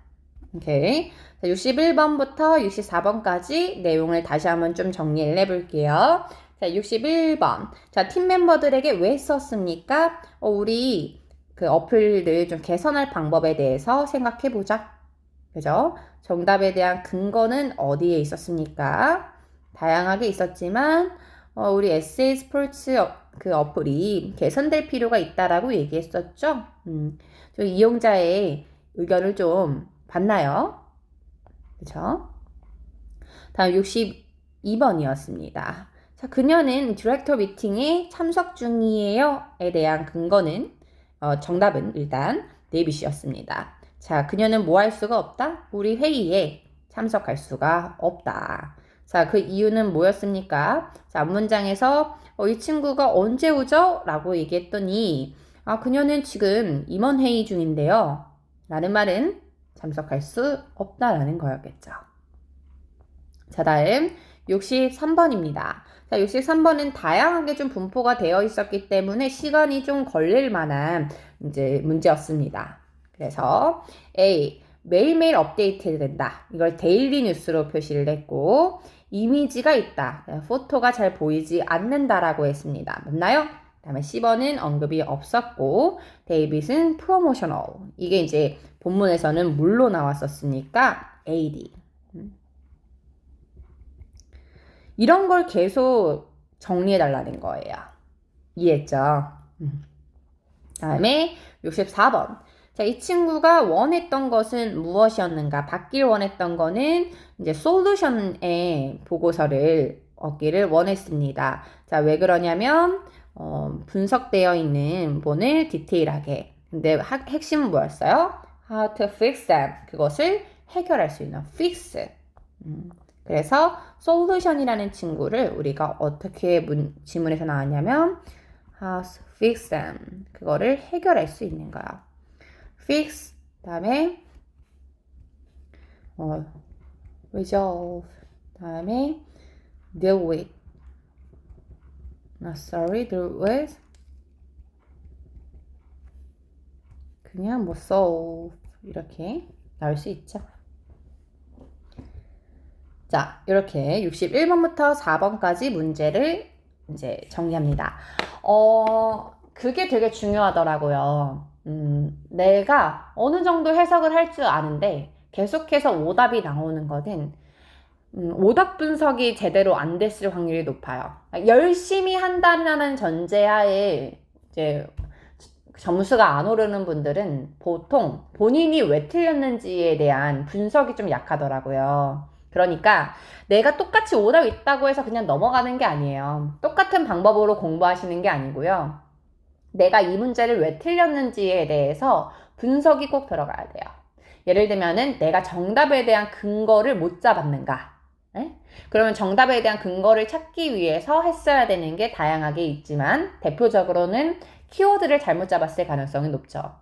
오케이. 자, 61번부터 64번까지 내용을 다시 한번 좀 정리를 해 볼게요. 자, 61번. 자, 팀 멤버들에게 왜 썼습니까? 우리 그 어플들 좀 개선할 방법에 대해서 생각해 보자. 그죠? 정답에 대한 근거는 어디에 있었습니까? 다양하게 있었지만, 우리 SA 스포츠 그 어플이 개선될 필요가 있다라고 얘기했었죠? 저 이용자의 의견을 좀 봤나요? 그쵸? 다음 62번이었습니다. 자, 그녀는 디렉터 미팅에 참석 중이에요에 대한 근거는 정답은 일단 데이빗이었습니다. 자, 그녀는 뭐 할 수가 없다? 우리 회의에 참석할 수가 없다. 자, 그 이유는 뭐였습니까? 자, 문장에서 이 친구가 언제 오죠? 라고 얘기했더니 그녀는 지금 임원회의 중인데요. 라는 말은 참석할 수 없다라는 거였겠죠. 자, 다음 63번입니다. 자, 63번은 다양하게 좀 분포가 되어 있었기 때문에 시간이 좀 걸릴 만한 이제 문제였습니다. 그래서 A. 매일매일 업데이트 된다. 이걸 데일리 뉴스로 표시를 했고 이미지가 있다. 포토가 잘 보이지 않는다라고 했습니다. 맞나요? 다음에 10번은 언급이 없었고 데이빗은 프로모셔널. 이게 이제 본문에서는 물로 나왔었으니까 AD. 이런 걸 계속 정리해 달라는 거예요. 이해했죠? 다음에 64번. 자, 이 친구가 원했던 것은 무엇이었는가? 받길 원했던 거는 이제 솔루션의 보고서를 얻기를 원했습니다. 자, 왜 그러냐면 분석되어 있는 부분을 디테일하게. 근데 핵심은 뭐였어요? How to fix them. 그것을 해결할 수 있는 fix. 그래서 솔루션이라는 친구를 우리가 어떻게 지문에서 나왔냐면 How to fix them. 그거를 해결할 수 있는 거야. fix 다음에 resolve 다음에 deal with deal with 그냥 뭐 solve 이렇게 나올 수 있죠. 자, 이렇게 61번부터 4번까지 문제를 이제 정리합니다. 그게 되게 중요하더라고요. 내가 어느 정도 해석을 할 줄 아는데 계속해서 오답이 나오는 거는 오답 분석이 제대로 안 됐을 확률이 높아요. 열심히 한다는 전제하에 이제 점수가 안 오르는 분들은 보통 본인이 왜 틀렸는지에 대한 분석이 좀 약하더라고요. 그러니까 내가 똑같이 오답 있다고 해서 그냥 넘어가는 게 아니에요. 똑같은 방법으로 공부하시는 게 아니고요. 내가 이 문제를 왜 틀렸는지에 대해서 분석이 꼭 들어가야 돼요. 예를 들면은 내가 정답에 대한 근거를 못 잡았는가? 그러면 정답에 대한 근거를 찾기 위해서 했어야 되는 게 다양하게 있지만 대표적으로는 키워드를 잘못 잡았을 가능성이 높죠.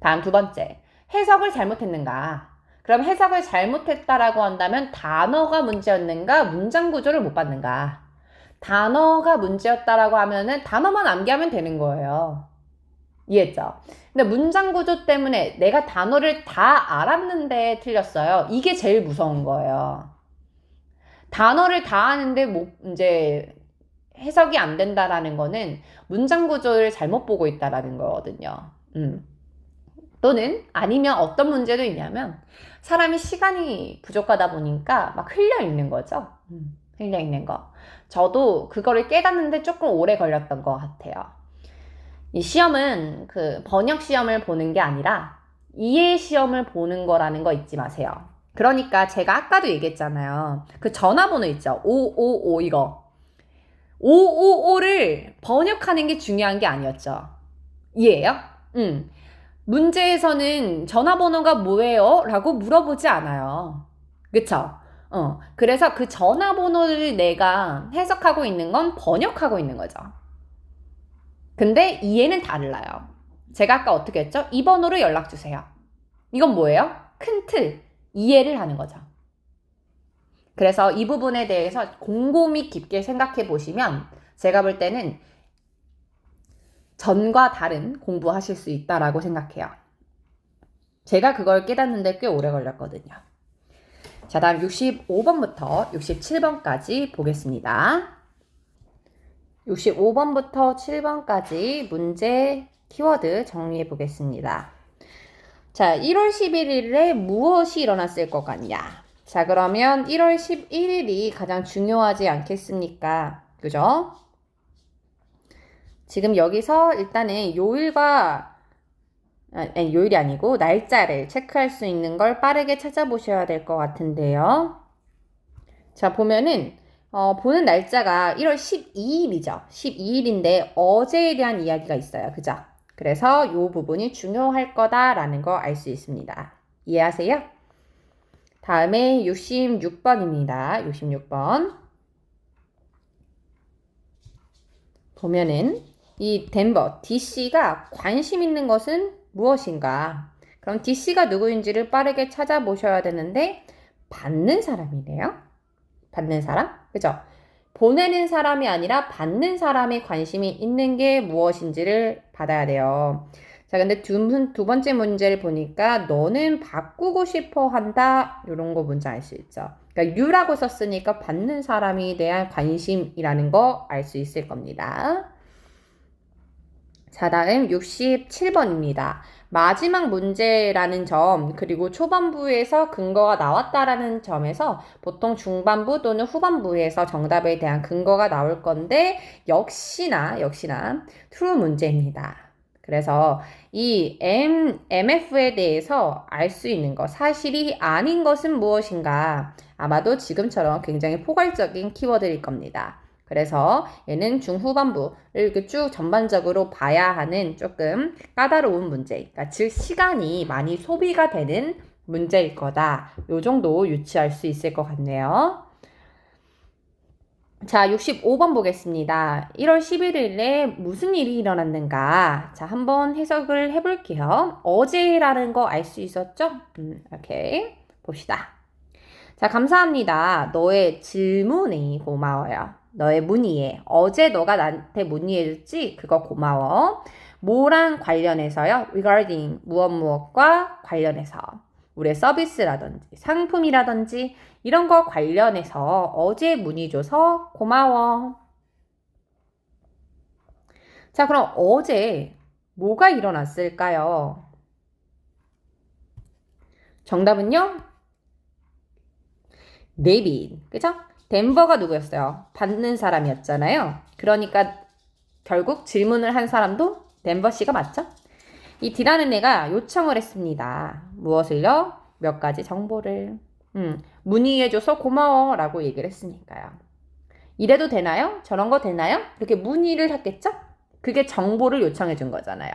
다음 두 번째, 해석을 잘못했는가? 그럼 해석을 잘못했다라고 한다면 단어가 문제였는가? 문장 구조를 못 봤는가? 단어가 문제였다라고 하면은 단어만 암기하면 되는 거예요. 이해했죠? 근데 문장 구조 때문에 내가 단어를 다 알았는데 틀렸어요. 이게 제일 무서운 거예요. 단어를 다 아는데 뭐 이제 해석이 안 된다라는 거는 문장 구조를 잘못 보고 있다라는 거거든요. 또는 아니면 어떤 문제도 있냐면 사람이 시간이 부족하다 보니까 막 흘려 있는 거죠. 흘려 있는 거. 저도 그거를 깨닫는데 조금 오래 걸렸던 것 같아요. 이 시험은 그 번역 시험을 보는 게 아니라 이해 시험을 보는 거라는 거 잊지 마세요. 그러니까 제가 아까도 얘기했잖아요. 그 전화번호 있죠. 555 이거. 555를 번역하는 게 중요한 게 아니었죠. 이해해요? 문제에서는 전화번호가 뭐예요? 라고 물어보지 않아요. 그쵸? 그래서 그 전화번호를 내가 해석하고 있는 건 번역하고 있는 거죠. 근데 이해는 달라요. 제가 아까 어떻게 했죠? 이 번호로 연락주세요. 이건 뭐예요? 큰 틀, 이해를 하는 거죠. 그래서 이 부분에 대해서 곰곰이 깊게 생각해 보시면 제가 볼 때는 전과 다른 공부하실 수 있다라고 생각해요. 제가 그걸 깨닫는데 꽤 오래 걸렸거든요. 자, 다음 65번부터 67번까지 보겠습니다. 65번부터 7번까지 문제 키워드 정리해 보겠습니다. 자, 1월 11일에 무엇이 일어났을 것 같냐? 자, 그러면 1월 11일이 가장 중요하지 않겠습니까? 그죠? 지금 여기서 일단은 요일과 요일이 아니고 날짜를 체크할 수 있는 걸 빠르게 찾아보셔야 될 것 같은데요. 자, 보면은 보는 날짜가 1월 12일이죠. 12일인데 어제에 대한 이야기가 있어요. 그죠? 그래서 이 부분이 중요할 거다라는 거 알 수 있습니다. 이해하세요? 다음에 66번입니다. 66번. 보면은 이 덴버 DC가 관심 있는 것은 무엇인가? 그럼 DC가 누구인지를 빠르게 찾아보셔야 되는데 받는 사람이네요. 받는 사람? 그죠? 보내는 사람이 아니라 받는 사람이 관심이 있는 게 무엇인지를 받아야 돼요. 자, 근데 두 번째 문제를 보니까 너는 바꾸고 싶어 한다. 이런 거 뭔지 알 수 있죠. 그러니까 you라고 썼으니까 받는 사람에 대한 관심이라는 거 알 수 있을 겁니다. 자, 다음 67번입니다. 마지막 문제라는 점, 그리고 초반부에서 근거가 나왔다라는 점에서 보통 중반부 또는 후반부에서 정답에 대한 근거가 나올 건데, 역시나 true 문제입니다. 그래서 이 MF에 대해서 알 수 있는 것, 사실이 아닌 것은 무엇인가? 아마도 지금처럼 굉장히 포괄적인 키워드일 겁니다. 그래서 얘는 중후반부를 이렇게 쭉 전반적으로 봐야 하는 조금 까다로운 문제, 그러니까 즉 시간이 많이 소비가 되는 문제일 거다. 요 정도 유추할 수 있을 것 같네요. 자, 65번 보겠습니다. 1월 11일에 무슨 일이 일어났는가? 자, 한번 해석을 해볼게요. 어제라는 거 알 수 있었죠? 오케이. 봅시다. 자, 감사합니다. 너의 질문이 고마워요. 너의 문의에. 어제 너가 나한테 문의해줬지? 그거 고마워. 뭐랑 관련해서요? regarding 무엇과 관련해서. 우리의 서비스라든지 상품이라든지 이런 거 관련해서 어제 문의 줘서 고마워. 자, 그럼 어제 뭐가 일어났을까요? 정답은요? 데이빗. 그죠? 덴버가 누구였어요? 받는 사람이었잖아요. 그러니까 결국 질문을 한 사람도 덴버 씨가 맞죠? 이 D라는 애가 요청을 했습니다. 무엇을요? 몇 가지 정보를. 문의해줘서 고마워 라고 얘기를 했으니까요. 이래도 되나요? 저런 거 되나요? 이렇게 문의를 했겠죠? 그게 정보를 요청해 준 거잖아요.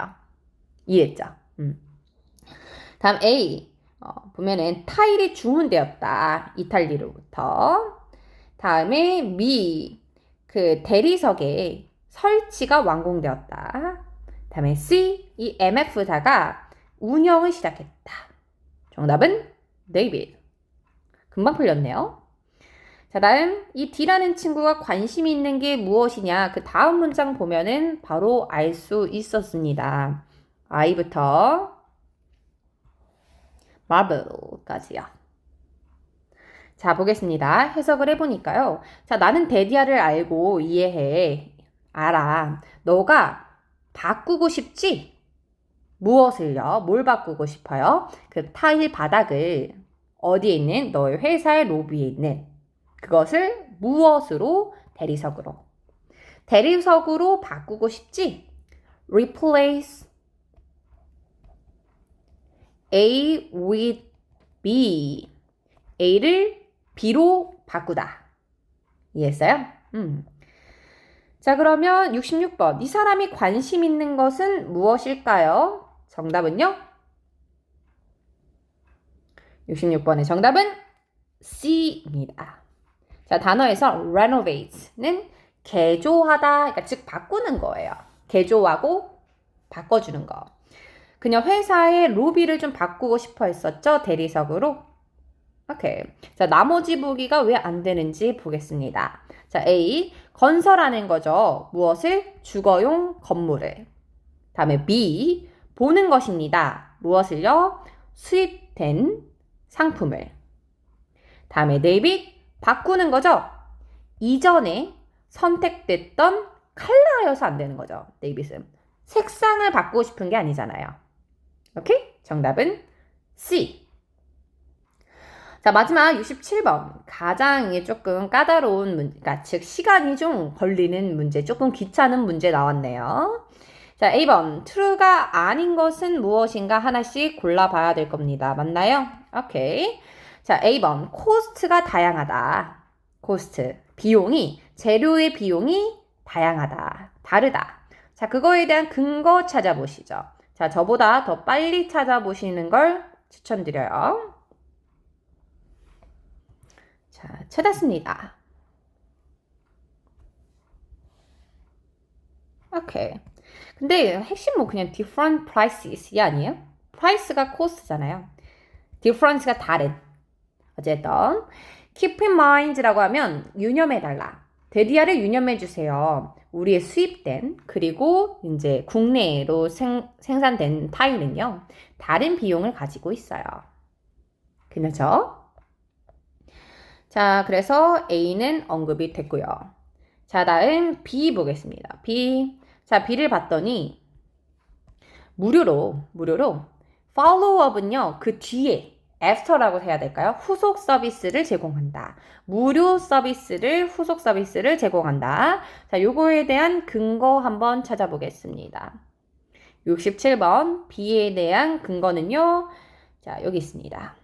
이해했죠? 다음 A. 보면은 타일이 주문되었다. 이탈리로부터. 다음에 B. 그 대리석의 설치가 완공되었다. 다음에 C. 이 MF사가 운영을 시작했다. 정답은 데이빗. 금방 풀렸네요. 자, 다음 이 D라는 친구가 관심이 있는 게 무엇이냐? 그 다음 문장 보면은 바로 알 수 있었습니다. I부터 Marble까지요. 자, 보겠습니다. 해석을 해보니까요. 자, 나는 데디아를 알고 이해해. 알아. 너가 바꾸고 싶지? 무엇을요? 뭘 바꾸고 싶어요? 그 타일 바닥을 어디에 있는 너의 회사의 로비에 있는 그것을 무엇으로? 대리석으로. 대리석으로 바꾸고 싶지? Replace A with B. A를 B로 바꾸다. 이해했어요? 자, 그러면 66번. 이 사람이 관심 있는 것은 무엇일까요? 정답은요? 66번의 정답은 C입니다. 자, 단어에서 renovate는 개조하다, 그러니까 즉 바꾸는 거예요. 개조하고 바꿔주는 거. 그냥 회사의 로비를 좀 바꾸고 싶어 했었죠? 대리석으로. 오케이. 자, 나머지 보기가 왜 안 되는지 보겠습니다. 자, A. 건설하는 거죠. 무엇을? 주거용 건물을. 다음에 B. 보는 것입니다. 무엇을요? 수입된 상품을. 다음에 데이빗. 바꾸는 거죠. 이전에 선택됐던 컬러여서 안 되는 거죠. 데이빗은. 색상을 바꾸고 싶은 게 아니잖아요. 오케이? 정답은 C. 자, 마지막 67번. 가장 조금 까다로운 문제, 그러니까 즉 시간이 좀 걸리는 문제, 조금 귀찮은 문제 나왔네요. 자, A번. true가 아닌 것은 무엇인가 하나씩 골라봐야 될 겁니다. 맞나요? 오케이. 자, A번. cost가 다양하다. cost. 비용이, 재료의 비용이 다양하다. 다르다. 자, 그거에 대한 근거 찾아보시죠. 자, 저보다 더 빨리 찾아보시는 걸 추천드려요. 자, 찾았습니다. 오케이. 근데 핵심 뭐 그냥 different prices 이 아니에요? price가 cost잖아요. difference가 다른. 어쨌든 keep in mind라고 하면 유념해달라. 데디아를 유념해주세요. 우리의 수입된 그리고 이제 국내로 생산된 타일은요. 다른 비용을 가지고 있어요. 그렇죠? 자, 그래서 A는 언급이 됐고요. 자, 다음 B 보겠습니다. B. 자, B를 봤더니 무료로 follow-up은요. 그 뒤에 after라고 해야 될까요? 후속 서비스를 제공한다. 무료 서비스를 후속 서비스를 제공한다. 자, 요거에 대한 근거 한번 찾아보겠습니다. 67번 B에 대한 근거는요. 자, 여기 있습니다.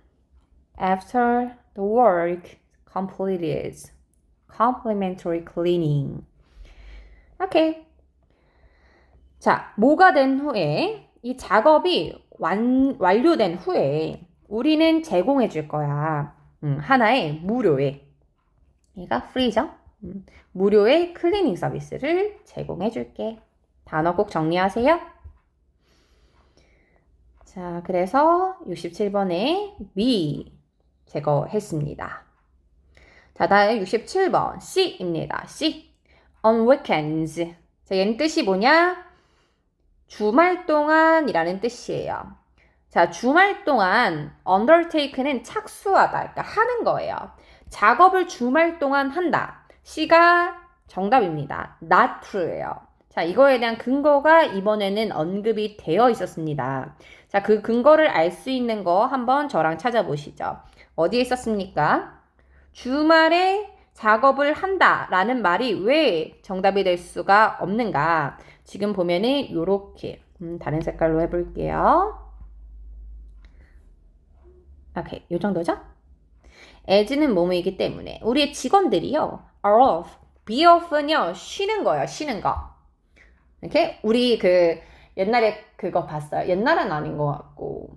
After the work completed, complimentary cleaning. 오케이. 자, 뭐가 된 후에 이 작업이 완료된 후에 우리는 제공해 줄 거야. 하나의 무료의 얘가 프리죠. 무료의 클리닝 서비스를 제공해 줄게. 단어 꼭 정리하세요. 자, 그래서 67번에 B 제거했습니다. 자, 다음 67번 C입니다. C. On weekends. 자, 얘는 뜻이 뭐냐? 주말 동안이라는 뜻이에요. 자, 주말 동안 undertake는 착수하다, 그러니까 하는 거예요. 작업을 주말 동안 한다. C가 정답입니다. not true예요. 자, 이거에 대한 근거가 이번에는 언급이 되어 있었습니다. 자, 그 근거를 알 수 있는 거 한번 저랑 찾아보시죠. 어디에 있었습니까? 주말에 작업을 한다라는 말이 왜 정답이 될 수가 없는가? 지금 보면은 요렇게 다른 색깔로 해볼게요. 오케이, 요 정도죠? as는 뭐뭐이기 때문에 우리의 직원들이요. are off, be off는요 쉬는 거예요. 쉬는 거. 이렇게 우리 그 옛날에 그거 봤어요. 옛날은 아닌 것 같고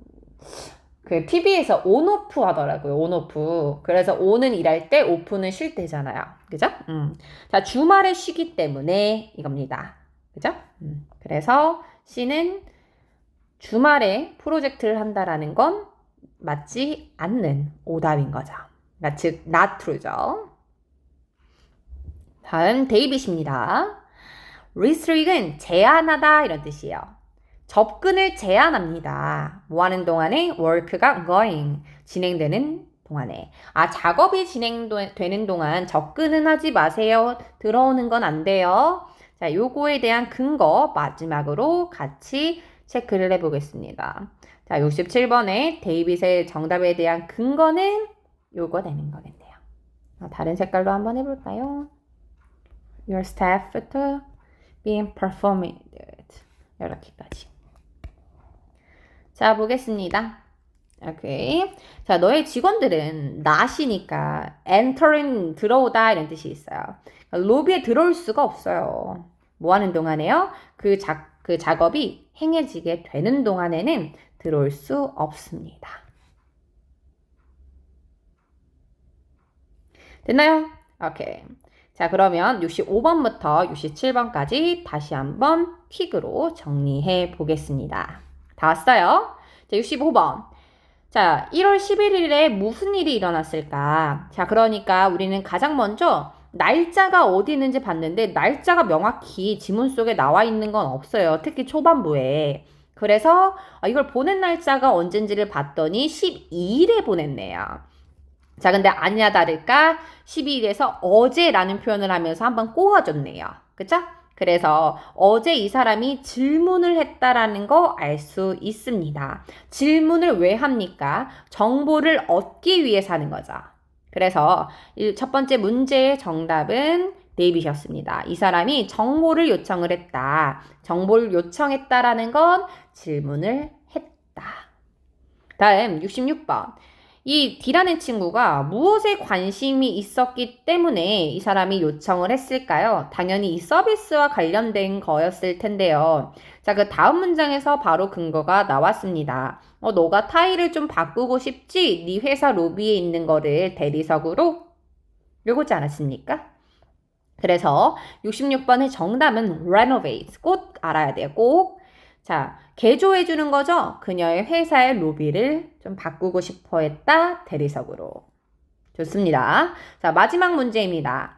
그 TV에서 온오프 하더라고요. 온오프. 그래서 온은 일할 때 오프는 쉴 때잖아요. 그죠? 자, 주말에 쉬기 때문에 이겁니다. 그죠? 그래서 C는 주말에 프로젝트를 한다라는 건 맞지 않는 오답인 거죠. 그러니까 즉 not true죠. 다음 데이빗입니다. restrict은 제한하다 이런 뜻이에요. 접근을 제한합니다. 뭐 하는 동안에 work가 going 진행되는 동안에 작업이 진행되는 동안 접근은 하지 마세요. 들어오는 건 안 돼요. 자, 요거에 대한 근거 마지막으로 같이 체크를 해보겠습니다. 자, 67번에 데이빗의 정답에 대한 근거는 요거 되는 거겠네요. 다른 색깔로 한번 해볼까요? Your staff to being performed. 이렇게까지. 자, 보겠습니다. 오케이. 자, 너의 직원들은 not이니까 entering 들어오다 이런 뜻이 있어요. 로비에 들어올 수가 없어요. 뭐 하는 동안에요? 그 작업이 행해지게 되는 동안에는 들어올 수 없습니다. 됐나요? 오케이. 자, 그러면 65번부터 67번까지 다시 한번 퀵으로 정리해 보겠습니다. 다 왔어요? 자, 65번. 자, 1월 11일에 무슨 일이 일어났을까? 자, 그러니까 우리는 가장 먼저 날짜가 어디 있는지 봤는데 날짜가 명확히 지문 속에 나와 있는 건 없어요. 특히 초반부에. 그래서 이걸 보낸 날짜가 언젠지를 봤더니 12일에 보냈네요. 자, 근데 아니나 다를까 12일에서 어제라는 표현을 하면서 한번 꼬아줬네요. 그쵸? 그래서 어제 이 사람이 질문을 했다라는 거 알 수 있습니다. 질문을 왜 합니까? 정보를 얻기 위해서 하는 거죠. 그래서 첫 번째 문제의 정답은 데이빗이었습니다. 이 사람이 정보를 요청을 했다. 정보를 요청했다라는 건 질문을 했다. 다음 66번. 이 D라는 친구가 무엇에 관심이 있었기 때문에 이 사람이 요청을 했을까요? 당연히 이 서비스와 관련된 거였을 텐데요. 자, 그 다음 문장에서 바로 근거가 나왔습니다. 너가 타일을 좀 바꾸고 싶지? 네 회사 로비에 있는 거를 대리석으로? 요거지 않았습니까? 그래서 66번의 정답은 renovate. 꼭 알아야 돼요. 꼭. 자, 개조해 주는 거죠. 그녀의 회사의 로비를 좀 바꾸고 싶어 했다. 대리석으로. 좋습니다. 자, 마지막 문제입니다.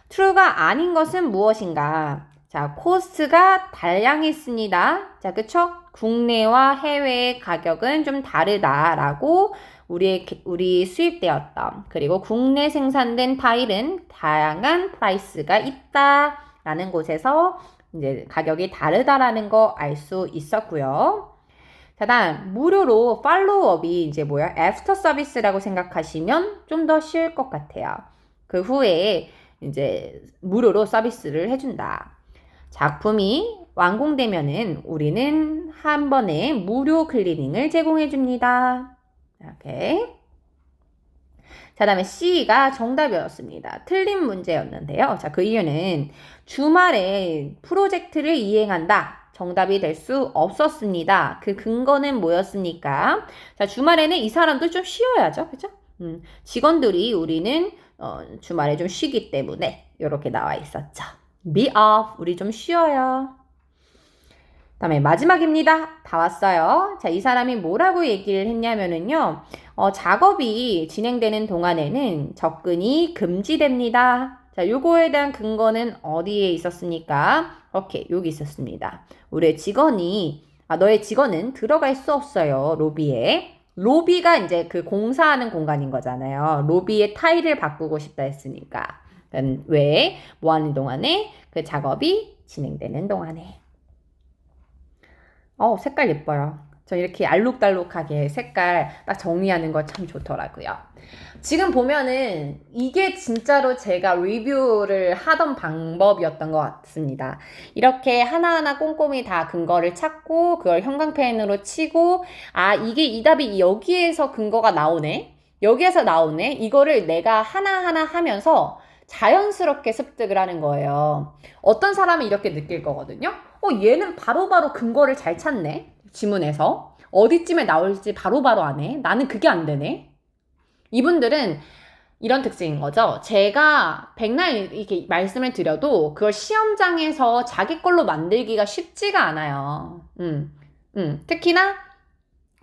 true가 아닌 것은 무엇인가? 자, 코스트가 다양했습니다. 자, 그쵸? 국내와 해외의 가격은 좀 다르다라고 우리 수입되었던 그리고 국내 생산된 타일은 다양한 프라이스가 있다라는 곳에서 이제 가격이 다르다라는 거 알 수 있었고요. 자, 다음 무료로 팔로우업이 이제 뭐야? 애프터 서비스라고 생각하시면 좀 더 쉬울 것 같아요. 그 후에 이제 무료로 서비스를 해준다. 작품이 완공되면은 우리는 한 번에 무료 클리닝을 제공해 줍니다. 오케이. 자, 다음에 C가 정답이었습니다. 틀린 문제였는데요. 자, 그 이유는 주말에 프로젝트를 이행한다. 정답이 될 수 없었습니다. 그 근거는 뭐였습니까? 자, 주말에는 이 사람도 좀 쉬어야죠. 그죠? 직원들이 우리는 주말에 좀 쉬기 때문에 이렇게 나와 있었죠. Be off. 우리 좀 쉬어요. 다음에 마지막입니다. 다 왔어요. 자, 이 사람이 뭐라고 얘기를 했냐면은요. 작업이 진행되는 동안에는 접근이 금지됩니다. 자, 요거에 대한 근거는 어디에 있었습니까? 오케이, 여기 있었습니다. 우리의 직원이, 너의 직원은 들어갈 수 없어요. 로비에. 로비가 이제 그 공사하는 공간인 거잖아요. 로비의 타일을 바꾸고 싶다 했으니까. 왜? 뭐 하는 동안에? 그 작업이 진행되는 동안에. 색깔 예뻐요. 저 이렇게 알록달록하게 색깔 딱 정리하는 거 참 좋더라고요. 지금 보면은 이게 진짜로 제가 리뷰를 하던 방법이었던 것 같습니다. 이렇게 하나하나 꼼꼼히 다 근거를 찾고 그걸 형광펜으로 치고 이게 이 답이 여기에서 근거가 나오네. 여기에서 나오네. 이거를 내가 하나하나 하면서 자연스럽게 습득을 하는 거예요. 어떤 사람은 이렇게 느낄 거거든요. 얘는 바로바로 근거를 잘 찾네. 지문에서. 어디쯤에 나올지 바로바로 아네. 나는 그게 안 되네. 이분들은 이런 특징인 거죠. 제가 백날 이렇게 말씀을 드려도 그걸 시험장에서 자기 걸로 만들기가 쉽지가 않아요. 특히나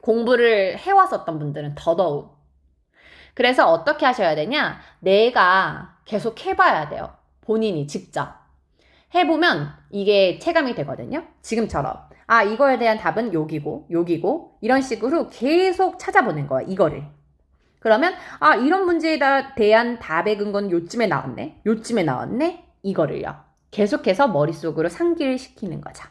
공부를 해왔었던 분들은 더더욱. 그래서 어떻게 하셔야 되냐? 내가 계속 해봐야 돼요. 본인이 직접. 해보면 이게 체감이 되거든요. 지금처럼. 이거에 대한 답은 여기고, 이런 식으로 계속 찾아보는 거예요. 이거를. 그러면, 이런 문제에 대한 답의 근거는 요쯤에 나왔네? 이거를요. 계속해서 머릿속으로 상기를 시키는 거죠.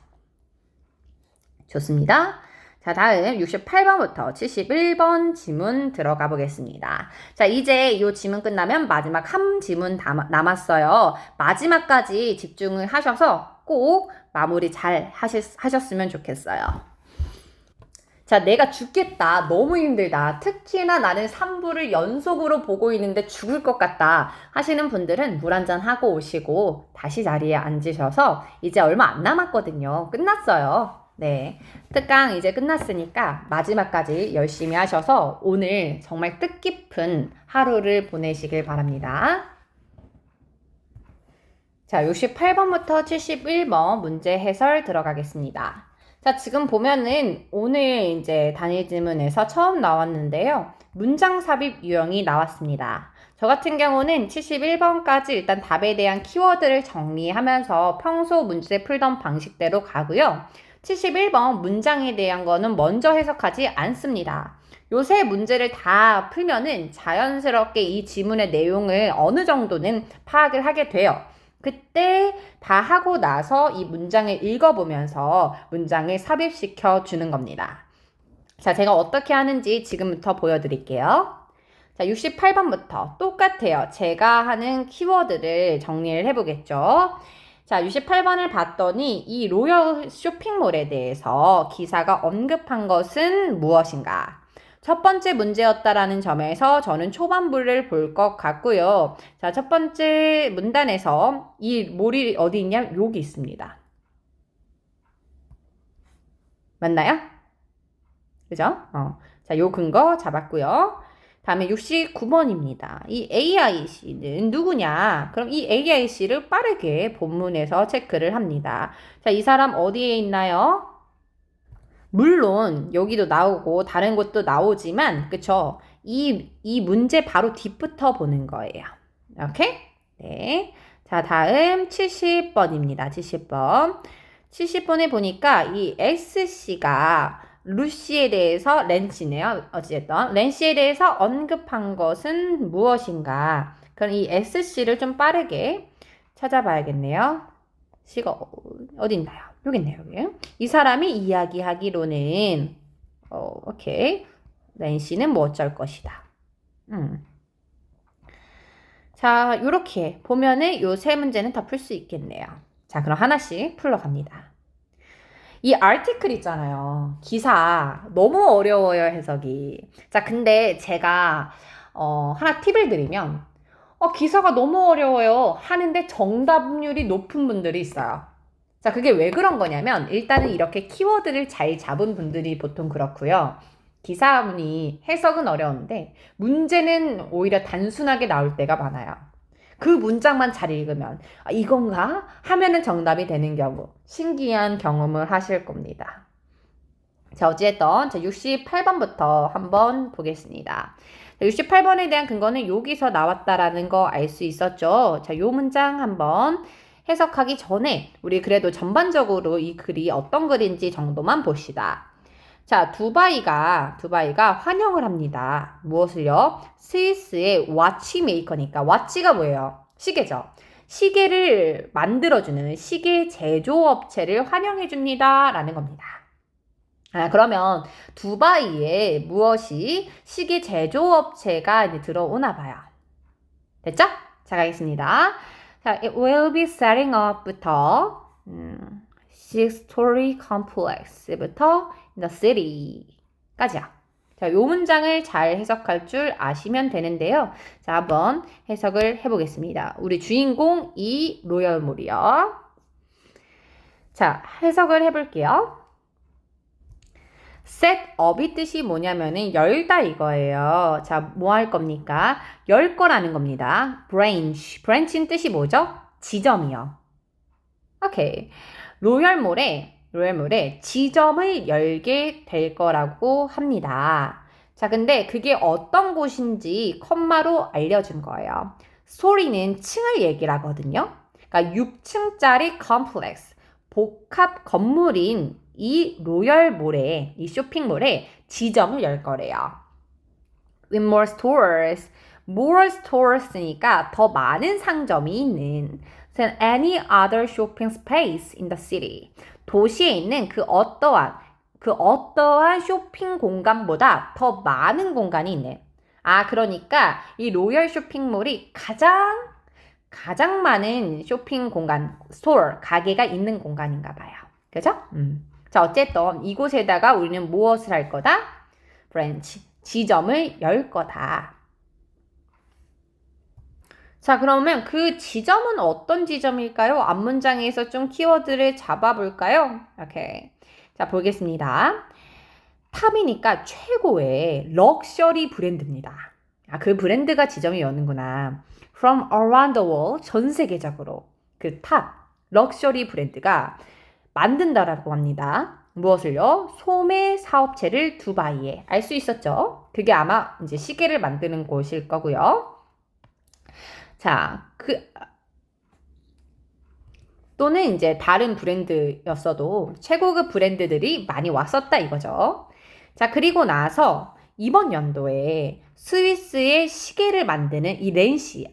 좋습니다. 자, 다음 68번부터 71번 지문 들어가 보겠습니다. 자, 이제 이 지문 끝나면 마지막 한 지문 남았어요. 마지막까지 집중을 하셔서 꼭 마무리 잘 하셨으면 좋겠어요. 자, 내가 죽겠다. 너무 힘들다. 특히나 나는 3부를 연속으로 보고 있는데 죽을 것 같다. 하시는 분들은 물 한잔 하고 오시고 다시 자리에 앉으셔서 이제 얼마 안 남았거든요. 끝났어요. 네. 특강 이제 끝났으니까 마지막까지 열심히 하셔서 오늘 정말 뜻깊은 하루를 보내시길 바랍니다. 자, 68번부터 71번 문제 해설 들어가겠습니다. 자, 지금 보면은 오늘 이제 단일 지문에서 처음 나왔는데요. 문장 삽입 유형이 나왔습니다. 저 같은 경우는 71번까지 일단 답에 대한 키워드를 정리하면서 평소 문제 풀던 방식대로 가고요. 71번 문장에 대한 거는 먼저 해석하지 않습니다. 요새 문제를 다 풀면은 자연스럽게 이 지문의 내용을 어느 정도는 파악을 하게 돼요. 그때 다 하고 나서 이 문장을 읽어보면서 문장을 삽입시켜 주는 겁니다. 자, 제가 어떻게 하는지 지금부터 보여드릴게요. 자, 68번부터 똑같아요. 제가 하는 키워드를 정리를 해보겠죠. 자, 68번을 봤더니 이 로열 쇼핑몰에 대해서 기사가 언급한 것은 무엇인가? 첫 번째 문제였다라는 점에서 저는 초반부를 볼 것 같고요. 자, 첫 번째 문단에서 이 몰이 어디 있냐? 여기 있습니다. 맞나요? 그죠? 자, 요 근거 잡았고요. 다음에 69번입니다. 이 AIC는 누구냐? 그럼 이 AIC를 빠르게 본문에서 체크를 합니다. 자, 이 사람 어디에 있나요? 물론 여기도 나오고 다른 곳도 나오지만 그쵸? 이 문제 바로 뒤부터 보는 거예요. 오케이? 네. 자, 다음 70번입니다. 70번. 70번에 보니까 이 SC가 루시에 대해서 렌시네요. 어찌됐든 렌시에 대해서 언급한 것은 무엇인가? 그럼 이 SC를 좀 빠르게 찾아봐야겠네요. C가 어디 있나요? 여기 있네요. 여기. 이 사람이 이야기하기로는 오케이. 렌시는 뭐 어쩔 것이다. 자, 요렇게 보면은 요 세 문제는 다 풀 수 있겠네요. 자, 그럼 하나씩 풀러 갑니다. 이 article 있잖아요. 기사 너무 어려워요, 해석이. 자, 근데 제가 하나 팁을 드리면 기사가 너무 어려워요 하는데 정답률이 높은 분들이 있어요. 자, 그게 왜 그런 거냐면 일단은 이렇게 키워드를 잘 잡은 분들이 보통 그렇고요. 기사문이 해석은 어려운데 문제는 오히려 단순하게 나올 때가 많아요. 그 문장만 잘 읽으면 이건가? 하면은 정답이 되는 경우 신기한 경험을 하실 겁니다. 자, 어찌됐든 68번부터 한번 보겠습니다. 68번에 대한 근거는 여기서 나왔다라는 거 알 수 있었죠? 자, 요 문장 한번 해석하기 전에 우리 그래도 전반적으로 이 글이 어떤 글인지 정도만 봅시다. 자, 두바이가 환영을 합니다. 무엇을요? 스위스의 와치메이커니까 와치가 뭐예요? 시계죠. 시계를 만들어주는 시계 제조업체를 환영해줍니다. 라는 겁니다. 그러면 두바이에 무엇이 시계 제조업체가 이제 들어오나 봐요. 됐죠? 자, 가겠습니다. 자, it will be setting up부터 6-story complex부터 in the city까지요. 자, 요 문장을 잘 해석할 줄 아시면 되는데요. 자, 한번 해석을 해보겠습니다. 우리 주인공 이 로열몰이요. 자, 해석을 해볼게요. set up이 뜻이 뭐냐면은 열다 이거예요. 자, 뭐 할 겁니까? 열 거라는 겁니다. branch인 뜻이 뭐죠? 지점이요. 오케이. 로열몰에 지점을 열게 될 거라고 합니다. 자, 근데 그게 어떤 곳인지 컴마로 알려준 거예요. 스토리는 층을 얘기를 하거든요. 그러니까 6층짜리 컴플렉스, 복합 건물인 이 로열몰에, 이 쇼핑몰에 지점을 열 거래요. With more stores니까 더 많은 상점이 있는 than any other shopping space in the city. 도시에 있는 그 어떠한 쇼핑 공간보다 더 많은 공간이 있네. 그러니까 이 로열 쇼핑몰이 가장 많은 쇼핑 공간, 스토어, 가게가 있는 공간인가 봐요. 그죠? 자, 어쨌든 이곳에다가 우리는 무엇을 할 거다? 브랜치, 지점을 열 거다. 자, 그러면 그 지점은 어떤 지점일까요? 앞문장에서 좀 키워드를 잡아볼까요? 오케이. 자, 보겠습니다. 탑이니까 최고의 럭셔리 브랜드입니다. 그 브랜드가 지점이 여는구나. From around the world, 전 세계적으로 그 탑, 럭셔리 브랜드가 만든다라고 합니다. 무엇을요? 소매 사업체를 두바이에. 알 수 있었죠? 그게 아마 이제 시계를 만드는 곳일 거고요. 자, 또는 이제 다른 브랜드였어도 최고급 브랜드들이 많이 왔었다 이거죠. 자, 그리고 나서 이번 연도에 스위스의 시계를 만드는 이 렌시.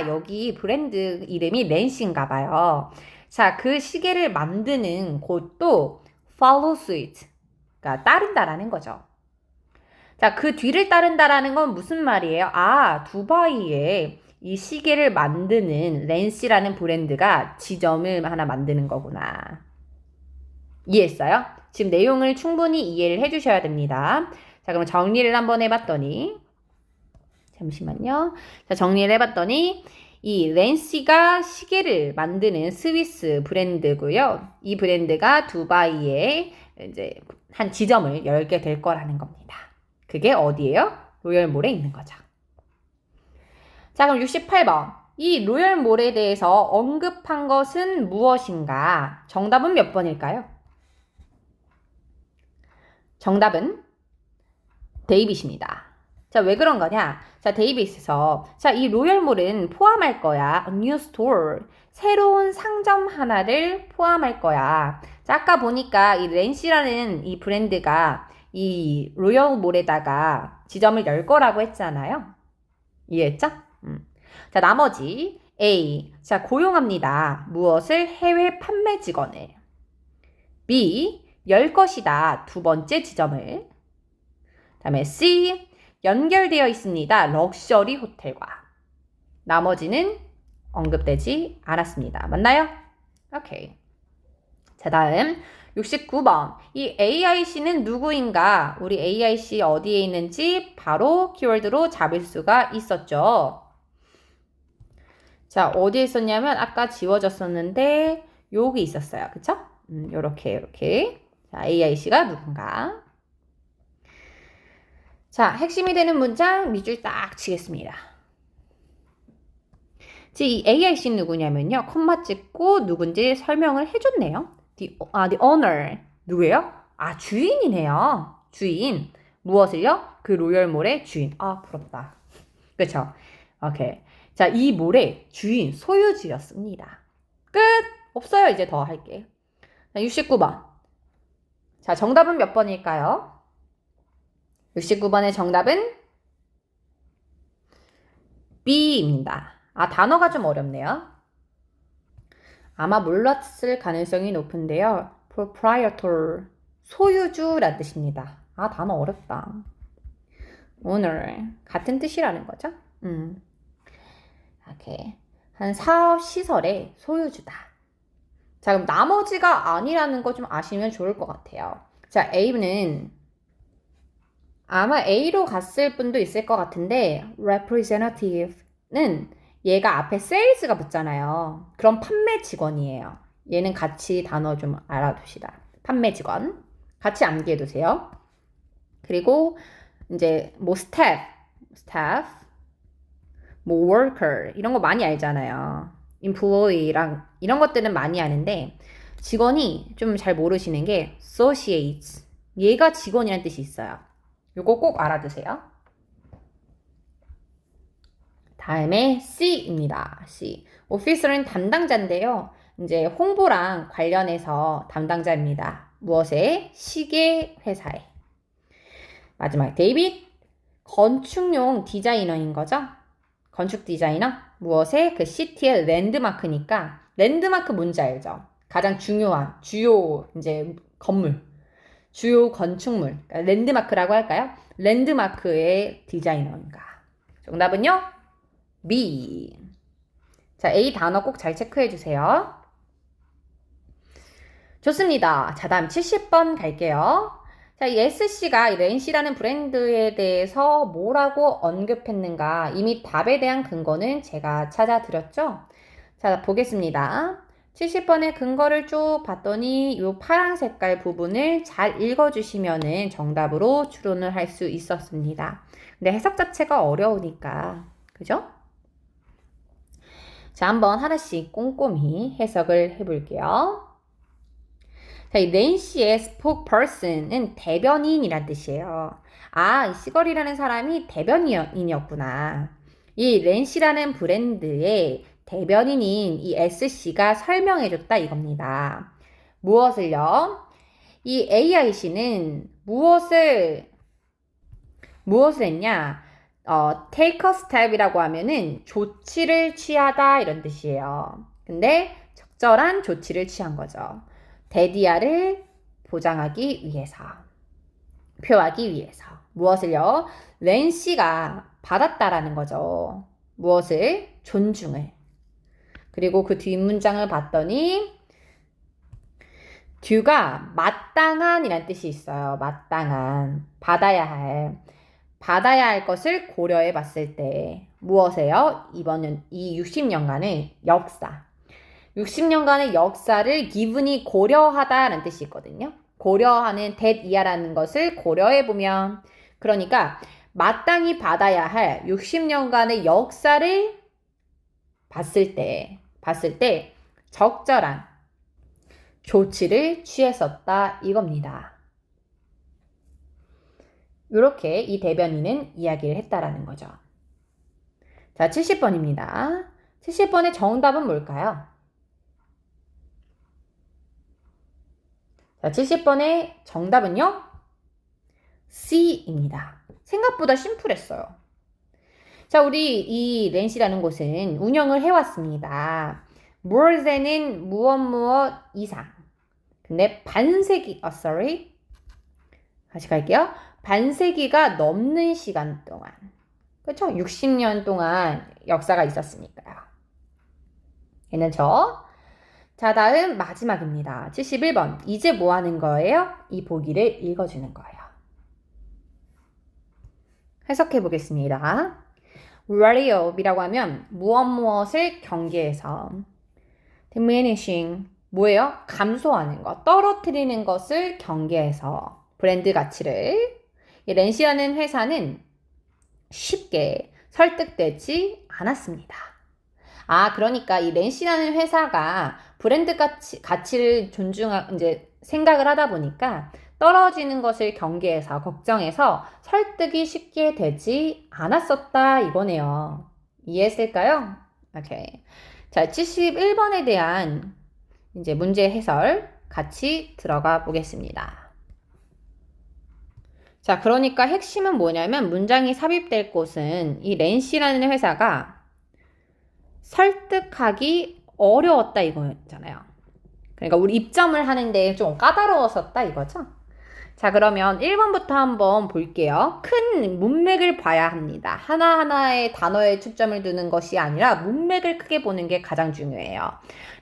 여기 브랜드 이름이 렌시인가 봐요. 자, 그 시계를 만드는 곳도 follow suit. 그러니까 따른다라는 거죠. 자, 그 뒤를 따른다라는 건 무슨 말이에요? 두바이에 이 시계를 만드는 렌시라는 브랜드가 지점을 하나 만드는 거구나. 이해했어요? 지금 내용을 충분히 이해를 해주셔야 됩니다. 자, 그럼 정리를 한번 해봤더니 잠시만요. 자, 정리를 해봤더니 이 렌시가 시계를 만드는 스위스 브랜드고요. 이 브랜드가 두바이에 이제 한 지점을 열게 될 거라는 겁니다. 그게 어디예요? 로열몰에 있는 거죠. 자, 그럼 68번. 이 로열몰에 대해서 언급한 것은 무엇인가? 정답은 몇 번일까요? 정답은 데이빗입니다. 자, 왜 그런 거냐? 자, 데이빗에서 이 로열몰은 포함할 거야. A new store. 새로운 상점 하나를 포함할 거야. 자, 아까 보니까 이 렌시라는 이 브랜드가 이 로열몰에다가 지점을 열 거라고 했잖아요. 이해했죠? 자, 나머지 A. 자, 고용합니다. 무엇을? 해외 판매 직원을. B. 열 것이다. 두 번째 지점을. 다음에 C. 연결되어 있습니다. 럭셔리 호텔과. 나머지는 언급되지 않았습니다. 맞나요? 오케이. 자, 다음 69번. 이 AIC는 누구인가? 우리 AIC 어디에 있는지 바로 키워드로 잡을 수가 있었죠. 자, 어디에 있었냐면 아까 지워졌었는데 여기 있었어요. 그쵸? 요렇게. 자, AIC가 누군가? 자, 핵심이 되는 문장 밑줄 딱 치겠습니다. 이 AIC는 누구냐면요. 콤마 찍고 누군지 설명을 해줬네요. the owner. 누구예요? 아, 주인이네요. 주인. 무엇을요? 그 로열몰의 주인. 아, 부럽다. 그쵸? 오케이. 자, 이 몰의 주인, 소유주였습니다. 끝! 없어요. 이제 더 할게. 자, 69번. 자, 정답은 몇 번일까요? 69번의 정답은 B입니다. 아, 단어가 좀 어렵네요. 아마 몰랐을 가능성이 높은데요. proprietor, 소유주란 뜻입니다. 아, 단어 어렵다. owner, 같은 뜻이라는 거죠. 오케이. 한 사업 시설의 소유주다. 자, 그럼 나머지가 아니라는 거 좀 아시면 좋을 것 같아요. 자, A는 아마 A로 갔을 분도 있을 것 같은데 representative는 얘가 앞에 sales가 붙잖아요. 그럼 판매 직원이에요. 얘는 같이 단어 좀 알아두시다. 판매 직원. 같이 암기해두세요. 그리고 이제 뭐 staff, 뭐 worker 이런 거 많이 알잖아요. employee랑 이런 것들은 많이 아는데 직원이 좀 잘 모르시는 게 associates. 얘가 직원이라는 뜻이 있어요. 요거 꼭 알아두세요. 다음에 C입니다. C. 오피서는 담당자인데요. 이제 홍보랑 관련해서 담당자입니다. 무엇에? 시계 회사에. 마지막 데이빗. 건축용 디자이너인 거죠. 건축 디자이너. 무엇에? 그 시티의 랜드마크니까 랜드마크 뭔지 알죠? 가장 중요한 주요 이제 건물. 주요 건축물. 그러니까 랜드마크라고 할까요? 랜드마크의 디자이너인가. 정답은요? B. 자, A 단어 꼭 잘 체크해 주세요. 좋습니다. 자, 다음 70번 갈게요. 자, 이 SC가 렌시라는 브랜드에 대해서 뭐라고 언급했는가? 이미 답에 대한 근거는 제가 찾아드렸죠? 자, 보겠습니다. 70번의 근거를 쭉 봤더니 이 파란 색깔 부분을 잘 읽어주시면은 정답으로 추론을 할 수 있었습니다. 근데 해석 자체가 어려우니까, 그죠? 자, 한번 하나씩 꼼꼼히 해석을 해볼게요. 자, 이 낸시의 spokesperson은 대변인이란 뜻이에요. 아, 이 시걸이라는 사람이 대변인이었구나. 이 낸시라는 브랜드의 대변인인 이 SC가 설명해줬다 이겁니다. 무엇을요? 이 AIC는 무엇을 했냐? take a step이라고 하면은 조치를 취하다 이런 뜻이에요. 근데 적절한 조치를 취한 거죠. 데디아를 보장하기 위해서, 표하기 위해서. 무엇을요? 렌시가 받았다라는 거죠. 무엇을? 존중을. 그리고 그 뒷문장을 봤더니 듀가 마땅한 이란 뜻이 있어요. 마땅한. 받아야 할 것을 고려해 봤을 때 무엇이에요? 이번은 이 60년간의 역사. 60년간의 역사를 기분이 고려하다라는 뜻이 있거든요. 고려하는 that이야라는 것을 고려해보면 그러니까 마땅히 받아야 할 60년간의 역사를 봤을 때 적절한 조치를 취했었다 이겁니다. 이렇게 이 대변인은 이야기를 했다라는 거죠. 자, 70번입니다. 70번의 정답은 뭘까요? 자, 70번의 정답은요? C입니다. 생각보다 심플했어요. 자, 우리 이 렌시라는 곳은 운영을 해왔습니다. more than은 무엇 이상. 근데 반세기, 다시 갈게요. 반세기가 넘는 시간 동안. 그렇죠? 60년 동안 역사가 있었으니까요. 얘는 자, 다음 마지막입니다. 71번. 이제 뭐 하는 거예요? 이 보기를 읽어주는 거예요. 해석해 보겠습니다. ratiop이라고 하면 무엇을 경계해서 diminishing 뭐예요? 감소하는 것, 떨어뜨리는 것을 경계해서 브랜드 가치를 이 렌시라는 회사는 쉽게 설득되지 않았습니다. 아, 그러니까 이 렌시라는 회사가 브랜드 가치를 이제 생각을 하다 보니까 떨어지는 것을 경계해서 걱정해서 설득이 쉽게 되지 않았었다 이거네요. 이해했을까요? 오케이. 자, 71번에 대한 이제 문제 해설 같이 들어가 보겠습니다. 자, 그러니까 핵심은 뭐냐면 문장이 삽입될 곳은 이 렌시라는 회사가 설득하기 어려웠다 이거잖아요. 그러니까 우리 입점을 하는데 좀 까다로웠었다 이거죠. 자, 그러면 1번부터 한번 볼게요. 큰 문맥을 봐야 합니다. 하나하나의 단어에 초점을 두는 것이 아니라 문맥을 크게 보는 게 가장 중요해요.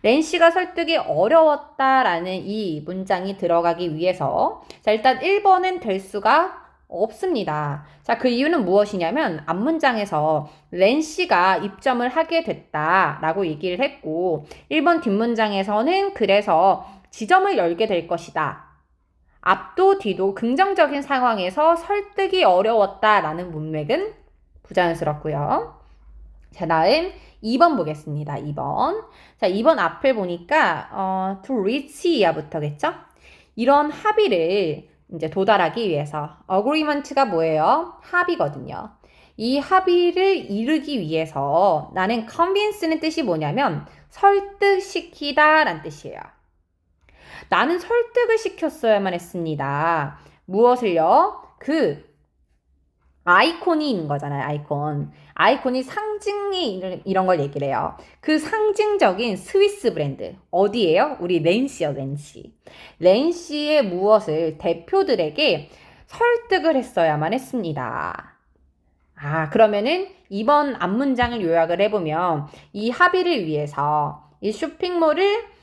렌시가 설득이 어려웠다라는 이 문장이 들어가기 위해서 자, 일단 1번은 될 수가 없습니다. 자, 그 이유는 무엇이냐면 앞문장에서 렌시가 입점을 하게 됐다라고 얘기를 했고 1번 뒷문장에서는 그래서 지점을 열게 될 것이다. 앞도 뒤도 긍정적인 상황에서 설득이 어려웠다라는 문맥은 부자연스럽고요. 자, 다음 2번 보겠습니다. 2번. 자, 2번 앞을 보니까 to reach 이하부터겠죠? 이런 합의를 이제 도달하기 위해서 agreement가 뭐예요? 합의거든요. 이 합의를 이루기 위해서 나는 convince는 뜻이 뭐냐면 설득시키다 라는 뜻이에요. 나는 설득을 시켰어야만 했습니다. 무엇을요? 그 아이콘이 있는 거잖아요. 아이콘이 상징이 이런 걸 얘기를 해요. 그 상징적인 스위스 브랜드 어디예요? 우리 렌시요. 렌시의 무엇을 대표들에게 설득을 했어야만 했습니다. 아, 그러면은 이번 앞문장을 요약을 해보면 이 합의를 위해서 이 쇼핑몰을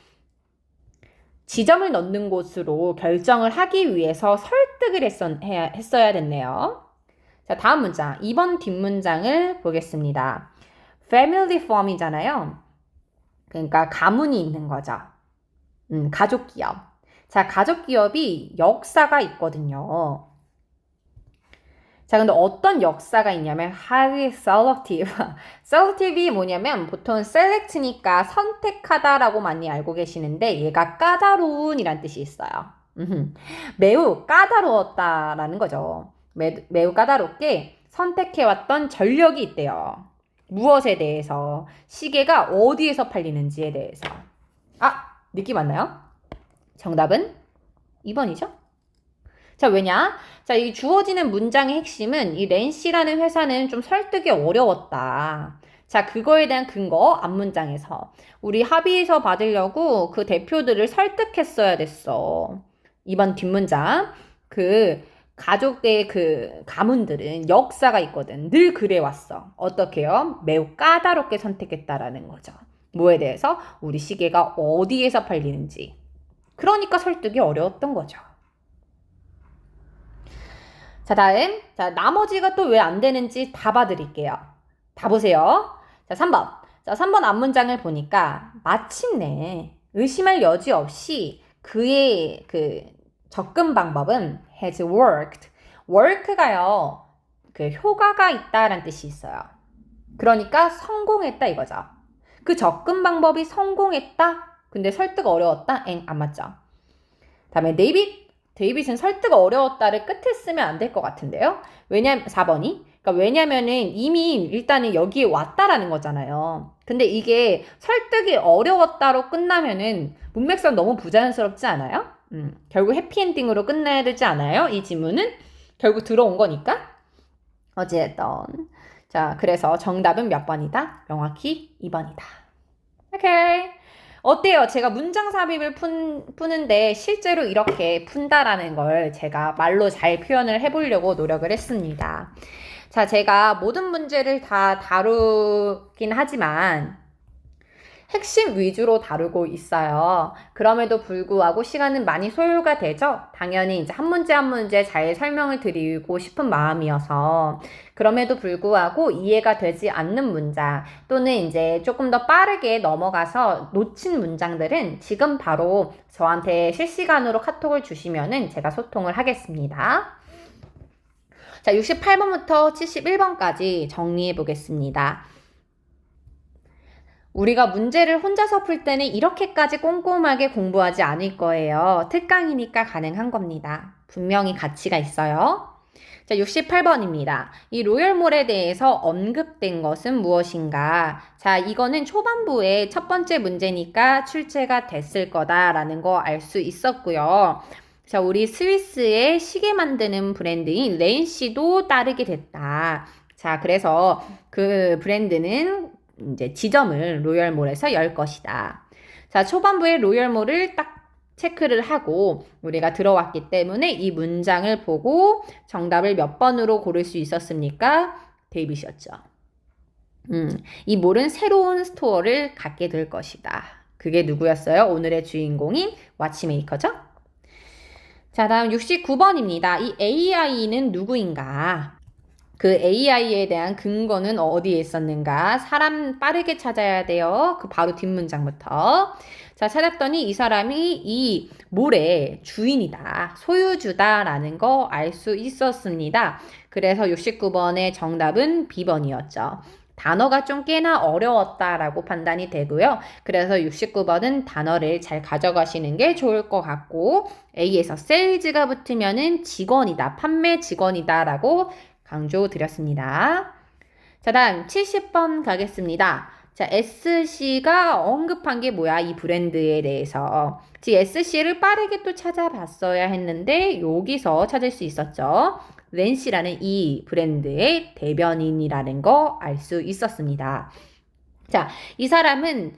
지점을 넣는 곳으로 결정을 하기 위해서 설득을 했어야 됐네요. 자, 다음 문장. 2번 뒷문장을 보겠습니다. family firm이잖아요. 그러니까 가문이 있는 거죠. 가족 기업. 자, 가족 기업이 역사가 있거든요. 자, 근데 어떤 역사가 있냐면 highly selective. selective이 뭐냐면 보통 select니까 선택하다라고 많이 알고 계시는데 얘가 까다로운 이란 뜻이 있어요. 매우 까다로웠다라는 거죠. 매우 까다롭게 선택해왔던 전력이 있대요. 무엇에 대해서? 시계가 어디에서 팔리는지에 대해서. 아, 느낌 왔나요? 정답은 2번이죠? 자, 왜냐? 자, 이 주어지는 문장의 핵심은 이 렌시라는 회사는 좀 설득이 어려웠다. 자, 그거에 대한 근거 앞문장에서 우리 합의해서 받으려고 그 대표들을 설득했어야 됐어. 이번 뒷문장 그 가족의 그 가문들은 역사가 있거든. 늘 그래왔어. 어떻게요? 매우 까다롭게 선택했다라는 거죠. 뭐에 대해서? 우리 시계가 어디에서 팔리는지. 그러니까 설득이 어려웠던 거죠. 자, 다음. 자, 나머지가 또 왜 안 되는지 다 봐드릴게요. 다 보세요. 자, 3번. 자, 3번 앞문장을 보니까 마침내 의심할 여지 없이 그의 그 접근 방법은 has worked. work가요. 그 효과가 있다라는 뜻이 있어요. 그러니까 성공했다 이거죠. 그 접근 방법이 성공했다? 근데 설득 어려웠다? 안 맞죠. 다음에 데이빗은 설득 어려웠다를 끝에 쓰면 안 될 것 같은데요. 4번이. 그러니까 왜냐면은 이미 일단은 여기에 왔다라는 거잖아요. 근데 이게 설득이 어려웠다로 끝나면은 문맥상 너무 부자연스럽지 않아요? 결국 해피엔딩으로 끝나야 되지 않아요? 이 지문은 결국 들어온 거니까. 어찌됐든. 자, 그래서 정답은 몇 번이다? 명확히 2번이다. 오케이. 어때요? 제가 문장 삽입을 푸는데 실제로 이렇게 푼다라는 걸 제가 말로 잘 표현을 해보려고 노력을 했습니다. 자, 제가 모든 문제를 다 다루긴 하지만 핵심 위주로 다루고 있어요. 그럼에도 불구하고 시간은 많이 소요가 되죠. 당연히 이제 한 문제 한 문제 잘 설명을 드리고 싶은 마음이어서. 그럼에도 불구하고 이해가 되지 않는 문장 또는 이제 조금 더 빠르게 넘어가서 놓친 문장들은 지금 바로 저한테 실시간으로 카톡을 주시면은 제가 소통을 하겠습니다. 자, 68번부터 71번까지 정리해 보겠습니다. 우리가 문제를 혼자서 풀 때는 이렇게까지 꼼꼼하게 공부하지 않을 거예요. 특강이니까 가능한 겁니다. 분명히 가치가 있어요. 자, 68번입니다. 이 로열몰에 대해서 언급된 것은 무엇인가? 자, 이거는 초반부에 첫 번째 문제니까 출제가 됐을 거다라는 거 알 수 있었고요. 자, 우리 스위스의 시계 만드는 브랜드인 렌시도 따르게 됐다. 자, 그래서 그 브랜드는 이제 지점을 로열몰에서 열 것이다. 자, 초반부에 로열몰을 딱 체크를 하고 우리가 들어왔기 때문에 이 문장을 보고 정답을 몇 번으로 고를 수 있었습니까? 데이빗이었죠. 이 몰은 새로운 스토어를 갖게 될 것이다. 그게 누구였어요? 오늘의 주인공인 와치메이커죠? 자, 다음 69번입니다. 이 AI는 누구인가? 그 AI에 대한 근거는 어디에 있었는가? 사람 빠르게 찾아야 돼요. 그 바로 뒷문장부터. 자, 찾았더니 이 사람이 이 몰의 주인이다. 소유주다라는 거 알 수 있었습니다. 그래서 69번의 정답은 B번이었죠. 단어가 좀 꽤나 어려웠다라고 판단이 되고요. 그래서 69번은 단어를 잘 가져가시는 게 좋을 것 같고 A에서 세일즈가 붙으면은 직원이다, 판매 직원이다라고 강조드렸습니다. 자, 다음 70번 가겠습니다. 자, SC가 언급한 게 뭐야? 이 브랜드에 대해서. 즉, SC를 빠르게 또 찾아봤어야 했는데 여기서 찾을 수 있었죠. 렌시라는 이 브랜드의 대변인이라는 거 알 수 있었습니다. 자, 이 사람은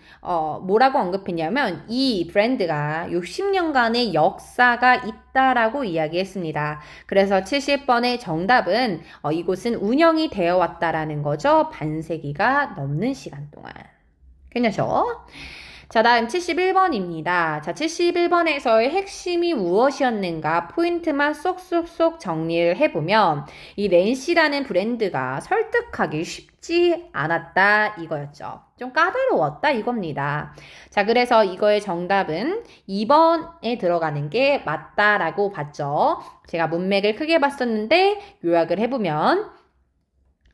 뭐라고 언급했냐면 이 브랜드가 60년간의 역사가 있다라고 이야기했습니다. 그래서 70번의 정답은 이곳은 운영이 되어 왔다라는 거죠. 반세기가 넘는 시간 동안. 괜찮죠? 자, 다음 71번입니다. 자, 71번에서의 핵심이 무엇이었는가 포인트만 쏙쏙쏙 정리를 해보면 이 렌시라는 브랜드가 설득하기 쉽지 않았다 이거였죠. 좀 까다로웠다 이겁니다. 자, 그래서 이거의 정답은 2번에 들어가는 게 맞다라고 봤죠. 제가 문맥을 크게 봤었는데 요약을 해보면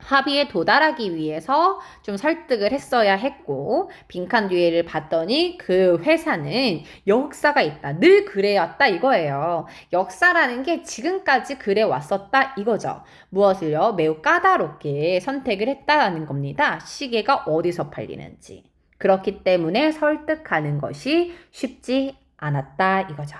합의에 도달하기 위해서 좀 설득을 했어야 했고 빈칸 뒤에를 봤더니 그 회사는 역사가 있다. 늘 그래왔다 이거예요. 역사라는 게 지금까지 그래왔었다 이거죠. 무엇을요? 매우 까다롭게 선택을 했다는 겁니다. 시계가 어디서 팔리는지. 그렇기 때문에 설득하는 것이 쉽지 않았다 이거죠.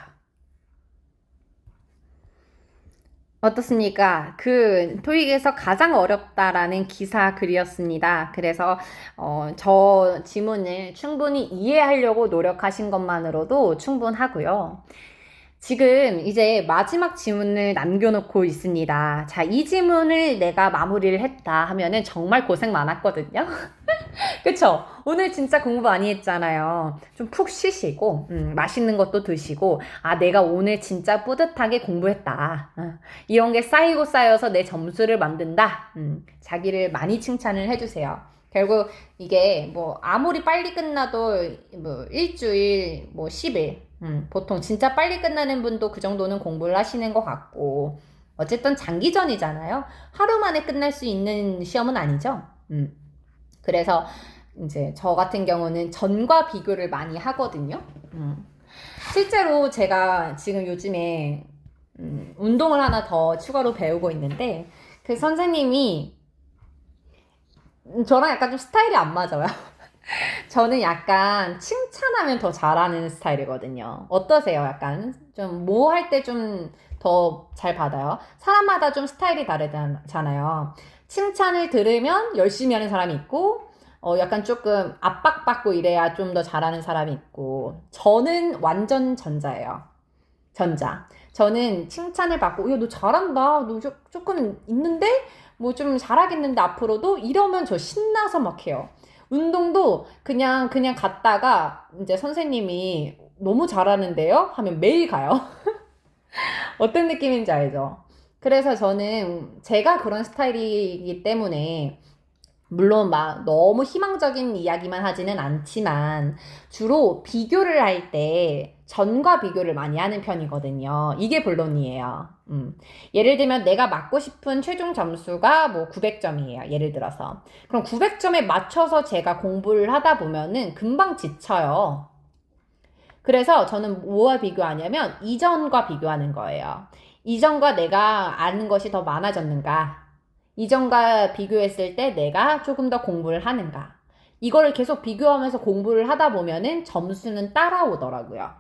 어떻습니까? 그 토익에서 가장 어렵다라는 기사 글이었습니다. 그래서 저 지문을 충분히 이해하려고 노력하신 것만으로도 충분하고요. 지금 이제 마지막 지문을 남겨놓고 있습니다. 자, 이 지문을 내가 마무리를 했다 하면은 정말 고생 많았거든요. 그쵸? 오늘 진짜 공부 많이 했잖아요. 좀 푹 쉬시고, 맛있는 것도 드시고, 아, 내가 오늘 진짜 뿌듯하게 공부했다. 이런 게 쌓이고 쌓여서 내 점수를 만든다. 자기를 많이 칭찬을 해주세요. 결국 이게 뭐 아무리 빨리 끝나도 뭐 일주일, 뭐 10일, 보통 진짜 빨리 끝나는 분도 그 정도는 공부를 하시는 것 같고, 어쨌든 장기전이잖아요. 하루 만에 끝날 수 있는 시험은 아니죠. 그래서 이제 저 같은 경우는 전과 비교를 많이 하거든요. 실제로 제가 지금 요즘에 운동을 하나 더 추가로 배우고 있는데 그 선생님이 저랑 약간 좀 스타일이 안 맞아요. 저는 약간 칭찬하면 더 잘하는 스타일이거든요. 어떠세요? 약간 좀 뭐 할 때 좀 더 잘 받아요? 사람마다 좀 스타일이 다르잖아요. 칭찬을 들으면 열심히 하는 사람이 있고 약간 조금 압박받고 이래야 좀 더 잘하는 사람이 있고 저는 완전 전자예요. 전자. 저는 칭찬을 받고 야, 너 잘한다. 너 조금 있는데 뭐 좀 잘하겠는데 앞으로도 이러면 저 신나서 막 해요. 운동도 그냥 갔다가 이제 선생님이 너무 잘하는데요? 하면 매일 가요. 어떤 느낌인지 알죠? 그래서 저는 제가 그런 스타일이기 때문에 물론 막 너무 희망적인 이야기만 하지는 않지만 주로 비교를 할 때 전과 비교를 많이 하는 편이거든요. 이게 본론이에요. 예를 들면 내가 맞고 싶은 최종 점수가 뭐 900점이에요. 예를 들어서. 그럼 900점에 맞춰서 제가 공부를 하다 보면은 금방 지쳐요. 그래서 저는 뭐와 비교하냐면 이전과 비교하는 거예요. 이전과 내가 아는 것이 더 많아졌는가? 이전과 비교했을 때 내가 조금 더 공부를 하는가? 이거를 계속 비교하면서 공부를 하다 보면은 점수는 따라오더라고요.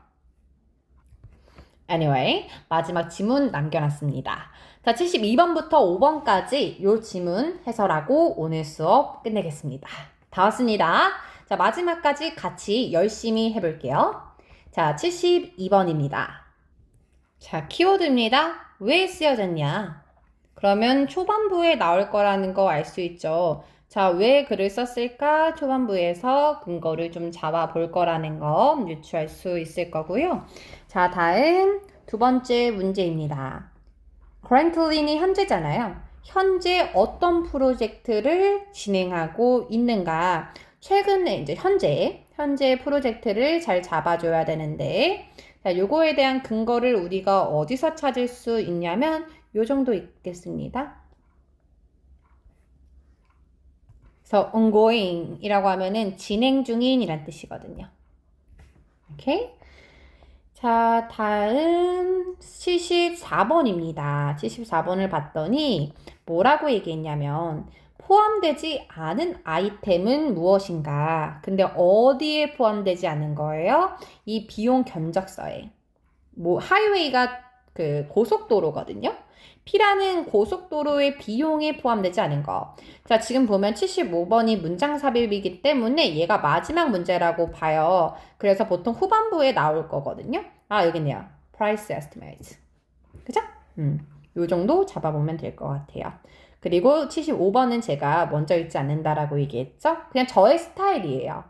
Anyway, 마지막 지문 남겨놨습니다. 자, 72번부터 5번까지 요 지문 해설하고 오늘 수업 끝내겠습니다. 다 왔습니다. 자, 마지막까지 같이 열심히 해볼게요. 자, 72번입니다. 자, 키워드입니다. 왜 쓰여졌냐? 그러면 초반부에 나올 거라는 거 알 수 있죠. 자, 왜 글을 썼을까? 초반부에서 근거를 좀 잡아볼 거라는 거 유추할 수 있을 거고요. 자, 다음 두 번째 문제입니다. currently는 현재잖아요. 현재 어떤 프로젝트를 진행하고 있는가? 최근에 이제 현재 프로젝트를 잘 잡아줘야 되는데, 자, 요거에 대한 근거를 우리가 어디서 찾을 수 있냐면 요 정도 있겠습니다. 그래서 ongoing이라고 하면은 진행 중인이란 뜻이거든요. 오케이? 자, 다음 74번입니다. 74번을 봤더니 뭐라고 얘기했냐면 포함되지 않은 아이템은 무엇인가? 근데 어디에 포함되지 않은 거예요? 이 비용 견적서에. 뭐 하이웨이가 그 고속도로거든요. P라는 고속도로의 비용에 포함되지 않은 거. 자, 지금 보면 75번이 문장 삽입이기 때문에 얘가 마지막 문제라고 봐요. 그래서 보통 후반부에 나올 거거든요. 아, 여기 있네요. Price estimate. 그죠? 요 정도 잡아보면 될 것 같아요. 그리고 75번은 제가 먼저 읽지 않는다라고 얘기했죠? 그냥 저의 스타일이에요.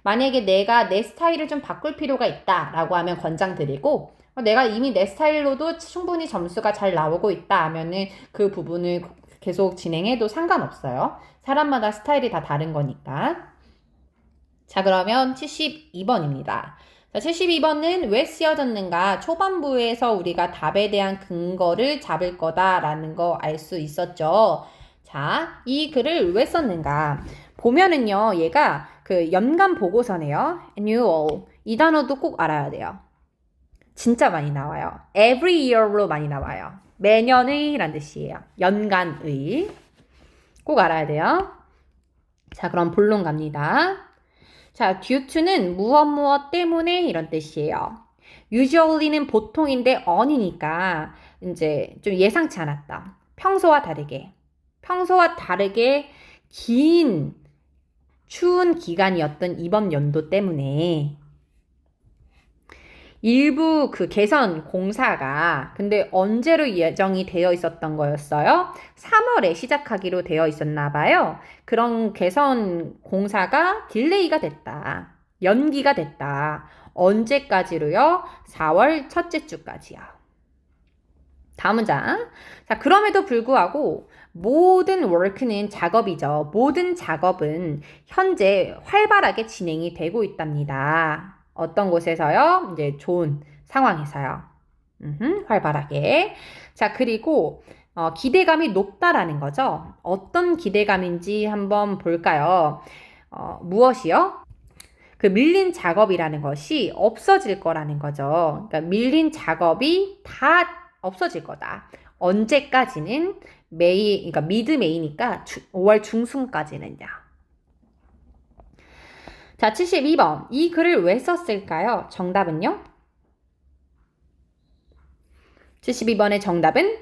만약에 내가 내 스타일을 좀 바꿀 필요가 있다라고 하면 권장드리고, 내가 이미 내 스타일로도 충분히 점수가 잘 나오고 있다 하면은 그 부분을 계속 진행해도 상관없어요. 사람마다 스타일이 다 다른 거니까. 자, 그러면 72번입니다. 자, 72번은 왜 쓰여졌는가? 초반부에서 우리가 답에 대한 근거를 잡을 거다라는 거 알 수 있었죠. 자, 이 글을 왜 썼는가? 보면은요, 얘가 그 연간 보고서네요. annual. 이 단어도 꼭 알아야 돼요. 진짜 많이 나와요. every year로 많이 나와요. 매년의 란 뜻이에요. 연간의. 꼭 알아야 돼요. 자, 그럼 본론 갑니다. 자, due to는 무엇 때문에 이런 뜻이에요. usually는 보통인데 on이니까 이제 좀 예상치 않았다. 평소와 다르게 긴 추운 기간이었던 이번 연도 때문에 일부 그 개선 공사가 근데 언제로 예정이 되어 있었던 거였어요? 3월에 시작하기로 되어 있었나 봐요. 그런 개선 공사가 딜레이가 됐다. 연기가 됐다. 언제까지로요? 4월 첫째 주까지요. 다음 문장. 자, 그럼에도 불구하고 모든 work는 작업이죠. 모든 작업은 현재 활발하게 진행이 되고 있답니다. 어떤 곳에서요? 이제 좋은 상황에서요. 활발하게. 자, 그리고 기대감이 높다라는 거죠. 어떤 기대감인지 한번 볼까요? 무엇이요? 그 밀린 작업이라는 것이 없어질 거라는 거죠. 그러니까 밀린 작업이 다 없어질 거다. 언제까지는? 그러니까 미드 메이니까 5월 중순까지는요. 자, 72번. 이 글을 왜 썼을까요? 정답은요? 72번의 정답은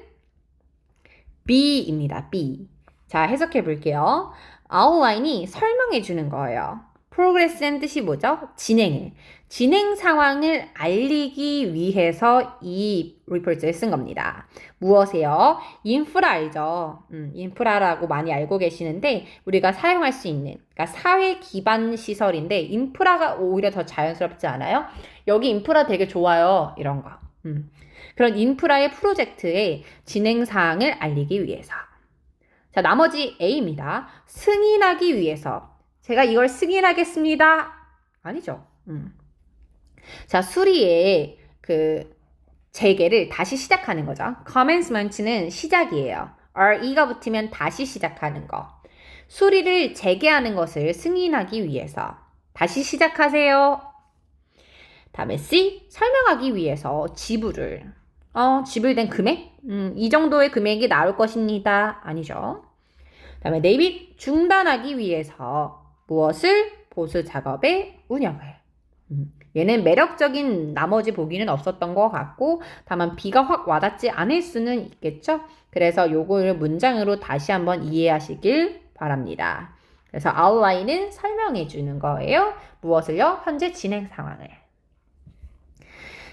B입니다. B. 자, 해석해 볼게요. 아웃라인이 설명해 주는 거예요. progress는 뜻이 뭐죠? 진행 상황을 알리기 위해서 이 report를 쓴 겁니다. 무엇이요? 인프라 알죠? 인프라라고 많이 알고 계시는데 우리가 사용할 수 있는 그러니까 사회 기반 시설인데 인프라가 오히려 더 자연스럽지 않아요? 여기 인프라 되게 좋아요. 이런 거. 그런 인프라의 프로젝트의 진행 사항을 알리기 위해서. 자, 나머지 A입니다. 승인하기 위해서. 제가 이걸 승인하겠습니다. 아니죠. 자, 수리의 그 재개를 다시 시작하는 거죠. commencement는 시작이에요. re가 붙으면 다시 시작하는 거. 수리를 재개하는 것을 승인하기 위해서. 다시 시작하세요. 다음에 C, 설명하기 위해서 지불을. 지불된 금액? 이 정도의 금액이 나올 것입니다. 아니죠. 다음에 데이빗, 중단하기 위해서 무엇을? 보수 작업의 운영을. 얘는 매력적인 나머지 보기는 없었던 것 같고 다만 B가 확 와닿지 않을 수는 있겠죠. 그래서 요거를 문장으로 다시 한번 이해하시길 바랍니다. 그래서 outline은 설명해 주는 거예요. 무엇을요? 현재 진행 상황을.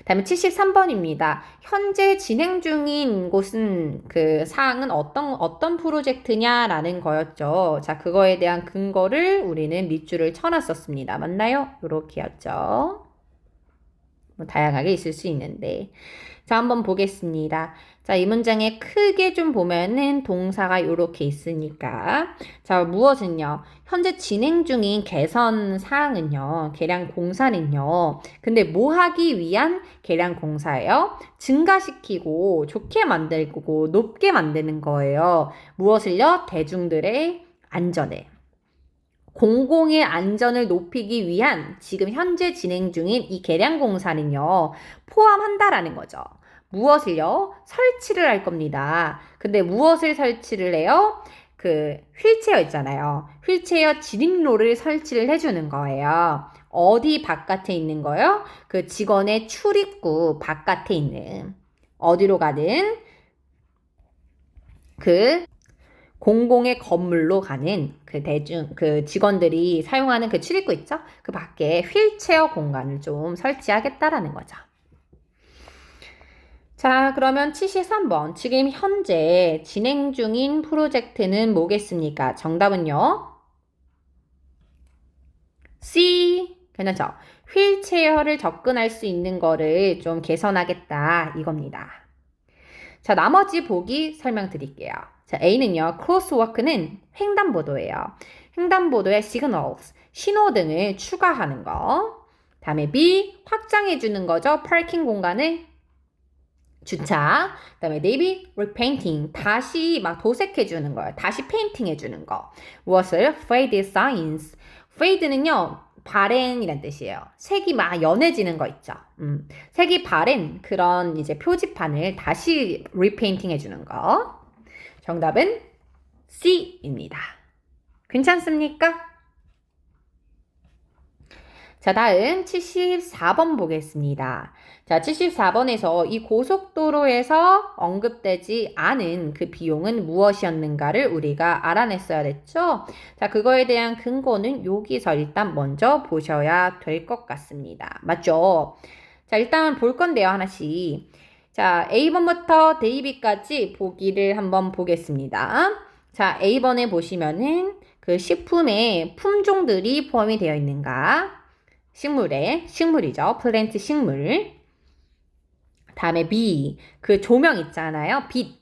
다음에 73번입니다. 현재 진행 중인 곳은 그 사항은 어떤 프로젝트냐라는 거였죠. 자, 그거에 대한 근거를 우리는 밑줄을 쳐놨었습니다. 맞나요? 요렇게였죠. 뭐 다양하게 있을 수 있는데. 자, 한번 보겠습니다. 자, 이 문장에 크게 좀 보면은 동사가 요렇게 있으니까. 자, 무엇은요? 현재 진행 중인 개선 사항은요, 계량 공사는요, 근데 뭐 하기 위한 계량 공사예요? 증가시키고, 좋게 만들고, 높게 만드는 거예요. 무엇을요? 대중들의 안전을. 공공의 안전을 높이기 위한 지금 현재 진행 중인 이 계량 공사는요, 포함한다라는 거죠. 무엇을요? 설치를 할 겁니다. 근데 무엇을 설치를 해요? 그 휠체어 있잖아요. 휠체어 진입로를 설치를 해주는 거예요. 어디 바깥에 있는 거요? 그 직원의 출입구 바깥에 있는 어디로 가든 그 공공의 건물로 가는 그 직원들이 사용하는 그 출입구 있죠? 그 밖에 휠체어 공간을 좀 설치하겠다라는 거죠. 자, 그러면 73번. 지금 현재 진행 중인 프로젝트는 뭐겠습니까? 정답은요. C. 괜찮죠? 휠체어를 접근할 수 있는 거를 좀 개선하겠다 이겁니다. 자, 나머지 보기 설명드릴게요. 자, A는요. 크로스워크는 횡단보도예요. 횡단보도에 signals, 신호등을 추가하는 거. 다음에 B. 확장해주는 거죠. 파킹 공간을 주차. 그다음에 네이비 repainting 다시 막 도색해주는 거예요. 다시 페인팅 해주는 거. 무엇을? fade signs. fade는요 바랜이란 뜻이에요. 색이 막 연해지는 거 있죠. 색이 바랜 그런 이제 표지판을 다시 repainting 해주는 거. 정답은 C입니다. 괜찮습니까? 자, 다음 74번 보겠습니다. 자, 74번에서 이 고속도로에서 언급되지 않은 그 비용은 무엇이었는가를 우리가 알아냈어야 됐죠? 자, 그거에 대한 근거는 여기서 일단 먼저 보셔야 될 것 같습니다. 맞죠? 자, 일단 볼 건데요, 하나씩. 자, A번부터 데이비까지 보기를 한번 보겠습니다. 자, A번에 보시면은 그 식품의 품종들이 포함이 되어 있는가? 식물이죠. 플랜트 식물. 다음에 B, 그 조명 있잖아요. 빛,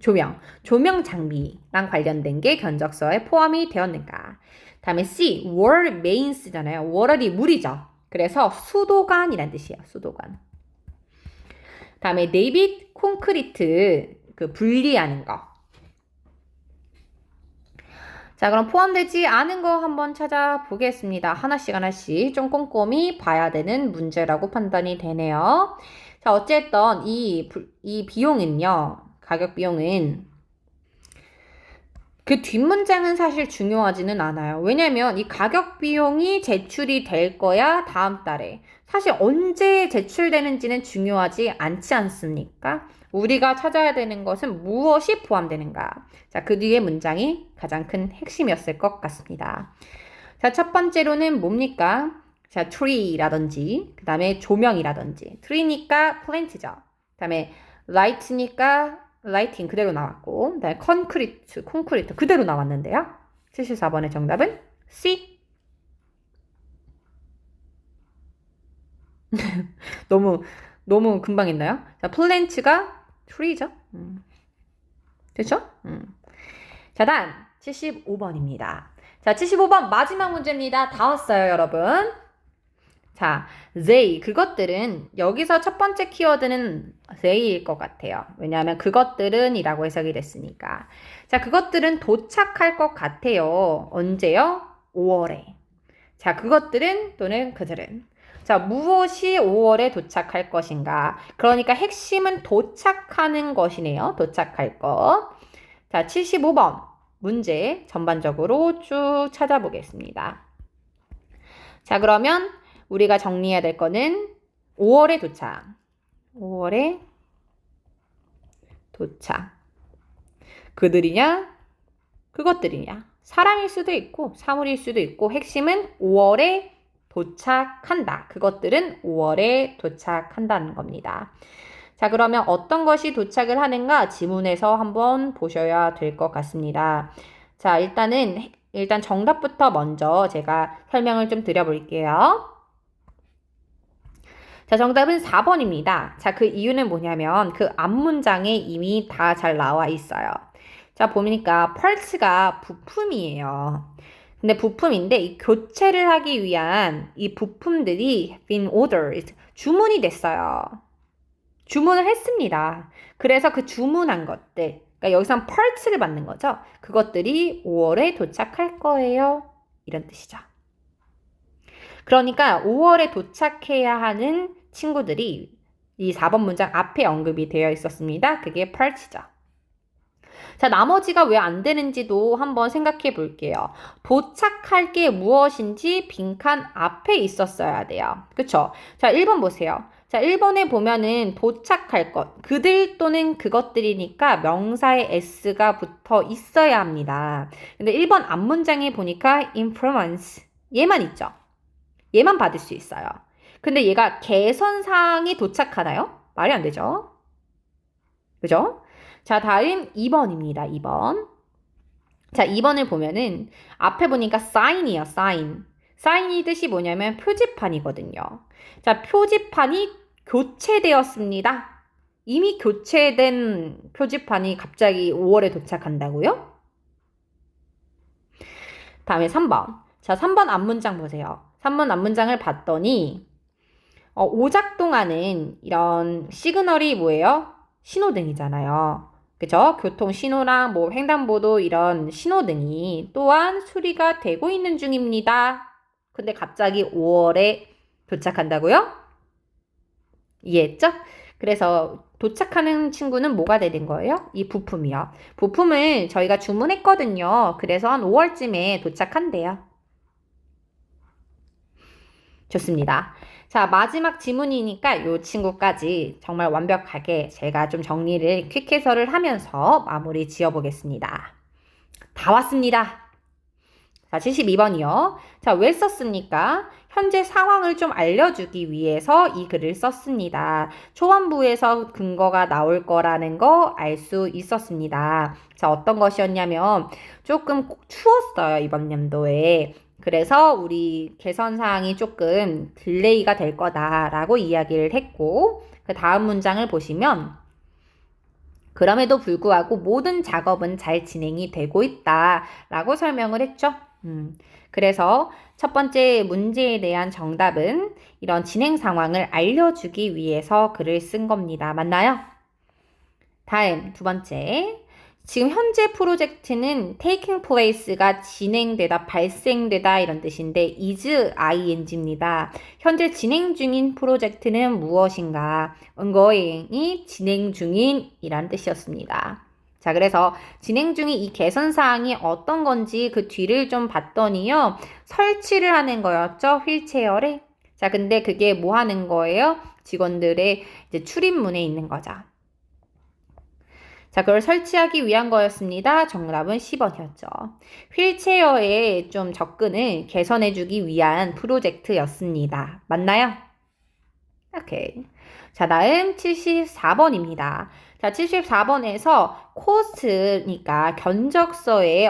조명 장비랑 관련된 게 견적서에 포함이 되었는가. 다음에 C, water mains잖아요. water이 물이죠. 그래서 수도관이란 뜻이에요. 수도관. 다음에 데이빗 콘크리트, 그 분리하는 거. 자, 그럼 포함되지 않은 거 한번 찾아보겠습니다. 하나씩 좀 꼼꼼히 봐야 되는 문제라고 판단이 되네요. 자, 어쨌든 이 비용은요, 가격 비용은 그 뒷문장은 사실 중요하지는 않아요. 왜냐면 이 가격 비용이 제출이 될 거야, 다음 달에. 사실 언제 제출되는지는 중요하지 않지 않습니까? 우리가 찾아야 되는 것은 무엇이 포함되는가. 자, 그 뒤에 문장이 가장 큰 핵심이었을 것 같습니다. 자, 첫 번째로는 뭡니까? 자, tree라든지, 그 다음에 조명이라든지. tree니까 plant죠. 그 다음에 light니까 lighting 그대로 나왔고, 그 다음에 콘크리트 그대로 나왔는데요. 74번의 정답은 C. 너무 금방 했나요? 자, plant가 tree죠. 됐죠? 자, 다음 75번입니다. 자, 75번 마지막 문제입니다. 다 왔어요, 여러분. 자, they, 그것들은, 여기서 첫 번째 키워드는 they일 것 같아요. 왜냐하면 그것들은 이라고 해석이 됐으니까. 자, 그것들은 도착할 것 같아요. 언제요? 5월에. 자, 그것들은 또는 그들은. 자, 무엇이 5월에 도착할 것인가? 그러니까 핵심은 도착하는 것이네요. 도착할 것. 자, 75번 문제 전반적으로 쭉 찾아보겠습니다. 자, 그러면 우리가 정리해야 될 거는 5월에 도착. 5월에 도착. 그들이냐? 그것들이냐? 사람일 수도 있고 사물일 수도 있고 핵심은 5월에 도착한다. 그것들은 5월에 도착한다는 겁니다. 자, 그러면 어떤 것이 도착을 하는가 지문에서 한번 보셔야 될 것 같습니다. 자, 일단 정답부터 먼저 제가 설명을 좀 드려볼게요. 자, 정답은 4번입니다. 자, 그 이유는 뭐냐면 그 앞문장에 이미 다 잘 나와 있어요. 자, 보니까 parts가 부품이에요. 근데 부품인데 이 교체를 하기 위한 이 부품들이 been ordered, 주문이 됐어요. 주문을 했습니다. 그래서 그 주문한 것들, 그러니까 여기서 parts를 받는 거죠. 그것들이 5월에 도착할 거예요. 이런 뜻이죠. 그러니까 5월에 도착해야 하는 친구들이 이 4번 문장 앞에 언급이 되어 있었습니다. 그게 part죠. 자, 나머지가 왜 안 되는지도 한번 생각해 볼게요. 도착할 게 무엇인지 빈칸 앞에 있었어야 돼요. 그쵸? 자, 1번 보세요. 자, 1번에 보면은 도착할 것, 그들 또는 그것들이니까 명사에 s가 붙어 있어야 합니다. 근데 1번 앞문장에 보니까 influence, 얘만 있죠? 얘만 받을 수 있어요. 근데 얘가 개선사항이 도착하나요? 말이 안 되죠? 그죠? 자, 다음 2번입니다. 2번. 자, 2번을 보면은 앞에 보니까 sign이에요. sign. sign이 뜻이 뭐냐면 표지판이거든요. 자, 표지판이 교체되었습니다. 이미 교체된 표지판이 갑자기 5월에 도착한다고요? 다음에 3번. 자, 3번 앞문장 보세요. 3번 앞문장을 봤더니 오작동하는 이런 시그널이 뭐예요? 신호등이잖아요. 그죠? 교통 신호랑 뭐 횡단보도 이런 신호등이 또한 수리가 되고 있는 중입니다. 근데 갑자기 5월에 도착한다고요? 이해했죠? 그래서 도착하는 친구는 뭐가 되는 거예요? 이 부품이요. 부품을 저희가 주문했거든요. 그래서 한 5월쯤에 도착한대요. 좋습니다. 자, 마지막 지문이니까 이 친구까지 정말 완벽하게 제가 좀 정리를 퀵 해설을 하면서 마무리 지어보겠습니다. 다 왔습니다. 자, 72번이요. 자, 왜 썼습니까? 현재 상황을 좀 알려주기 위해서 이 글을 썼습니다. 초반부에서 근거가 나올 거라는 거 알 수 있었습니다. 자, 어떤 것이었냐면 조금 추웠어요, 이번 연도에. 그래서 우리 개선 사항이 조금 딜레이가 될 거다라고 이야기를 했고, 그 다음 문장을 보시면 그럼에도 불구하고 모든 작업은 잘 진행이 되고 있다라고 설명을 했죠. 그래서 첫 번째 문제에 대한 정답은 이런 진행 상황을 알려주기 위해서 글을 쓴 겁니다. 맞나요? 다음 두 번째. 지금 현재 프로젝트는 taking place가 진행되다, 발생되다 이런 뜻인데 is ing입니다. 현재 진행 중인 프로젝트는 무엇인가? ongoing이 진행 중인 이란 뜻이었습니다. 자, 그래서 진행 중인 이 개선 사항이 어떤 건지 그 뒤를 좀 봤더니요. 설치를 하는 거였죠. 휠체어를. 자, 근데 그게 뭐 하는 거예요? 직원들의 이제 출입문에 있는 거죠. 자, 그걸 설치하기 위한 거였습니다. 정답은 10번이었죠. 휠체어의 좀 접근을 개선해주기 위한 프로젝트였습니다. 맞나요? 오케이. 자, 다음 74번입니다. 자, 74번에서 코스트니까 견적서에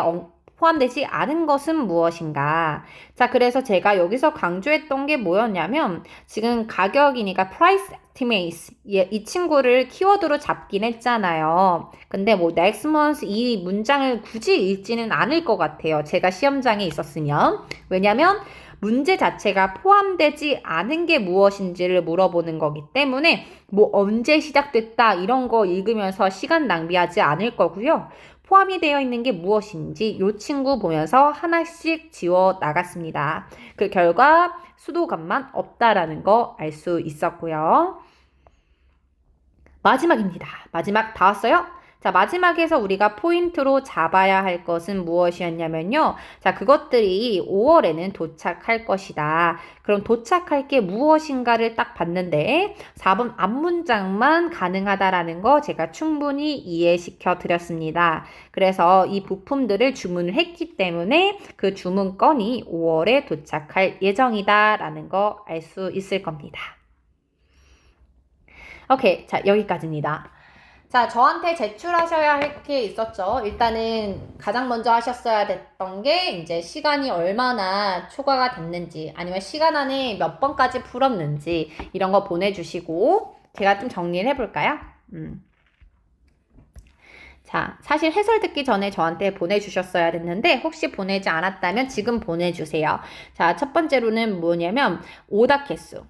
포함되지 않은 것은 무엇인가? 자, 그래서 제가 여기서 강조했던 게 뭐였냐면 지금 가격이니까 price estimates 이 친구를 키워드로 잡긴 했잖아요. 근데 뭐 next month 이 문장을 굳이 읽지는 않을 것 같아요. 제가 시험장에 있었으면. 왜냐면 문제 자체가 포함되지 않은 게 무엇인지를 물어보는 거기 때문에 뭐 언제 시작됐다 이런 거 읽으면서 시간 낭비하지 않을 거고요. 포함이 되어 있는 게 무엇인지 이 친구 보면서 하나씩 지워 나갔습니다. 그 결과 수도관만 없다라는 거 알 수 있었고요. 마지막입니다. 마지막 다 왔어요? 자, 마지막에서 우리가 포인트로 잡아야 할 것은 무엇이었냐면요. 자, 그것들이 5월에는 도착할 것이다. 그럼 도착할 게 무엇인가를 딱 봤는데 4번 앞문장만 가능하다라는 거 제가 충분히 이해시켜 드렸습니다. 그래서 이 부품들을 주문을 했기 때문에 그 주문 건이 5월에 도착할 예정이다라는 거 알 수 있을 겁니다. 오케이, 자, 여기까지입니다. 자, 저한테 제출하셔야 할 게 있었죠. 일단은 가장 먼저 하셨어야 됐던 게 이제 시간이 얼마나 초과가 됐는지 아니면 시간 안에 몇 번까지 풀었는지 이런 거 보내주시고 제가 좀 정리를 해볼까요? 자, 사실 해설 듣기 전에 저한테 보내주셨어야 됐는데 혹시 보내지 않았다면 지금 보내주세요. 자, 첫 번째로는 뭐냐면 오답 개수.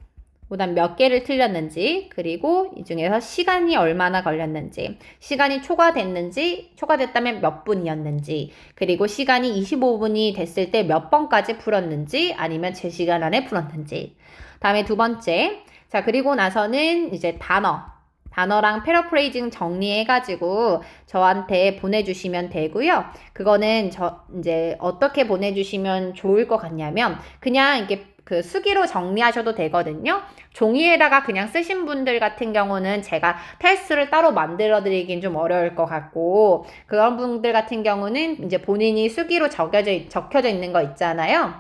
그다음 몇 개를 틀렸는지, 그리고 이 중에서 시간이 얼마나 걸렸는지, 시간이 초과됐다면 몇 분이었는지, 그리고 시간이 25분이 됐을 때 몇 번까지 풀었는지, 아니면 제 시간 안에 풀었는지. 다음에 두 번째, 자, 그리고 나서는 이제 단어랑 패러프레이징 정리해가지고 저한테 보내주시면 되고요. 그거는 이제 어떻게 보내주시면 좋을 것 같냐면, 그냥 이게 그 수기로 정리하셔도 되거든요. 종이에다가 그냥 쓰신 분들 같은 경우는 제가 테스트를 따로 만들어 드리긴 좀 어려울 것 같고, 그런 분들 같은 경우는 이제 본인이 수기로 적혀져 있는 거 있잖아요.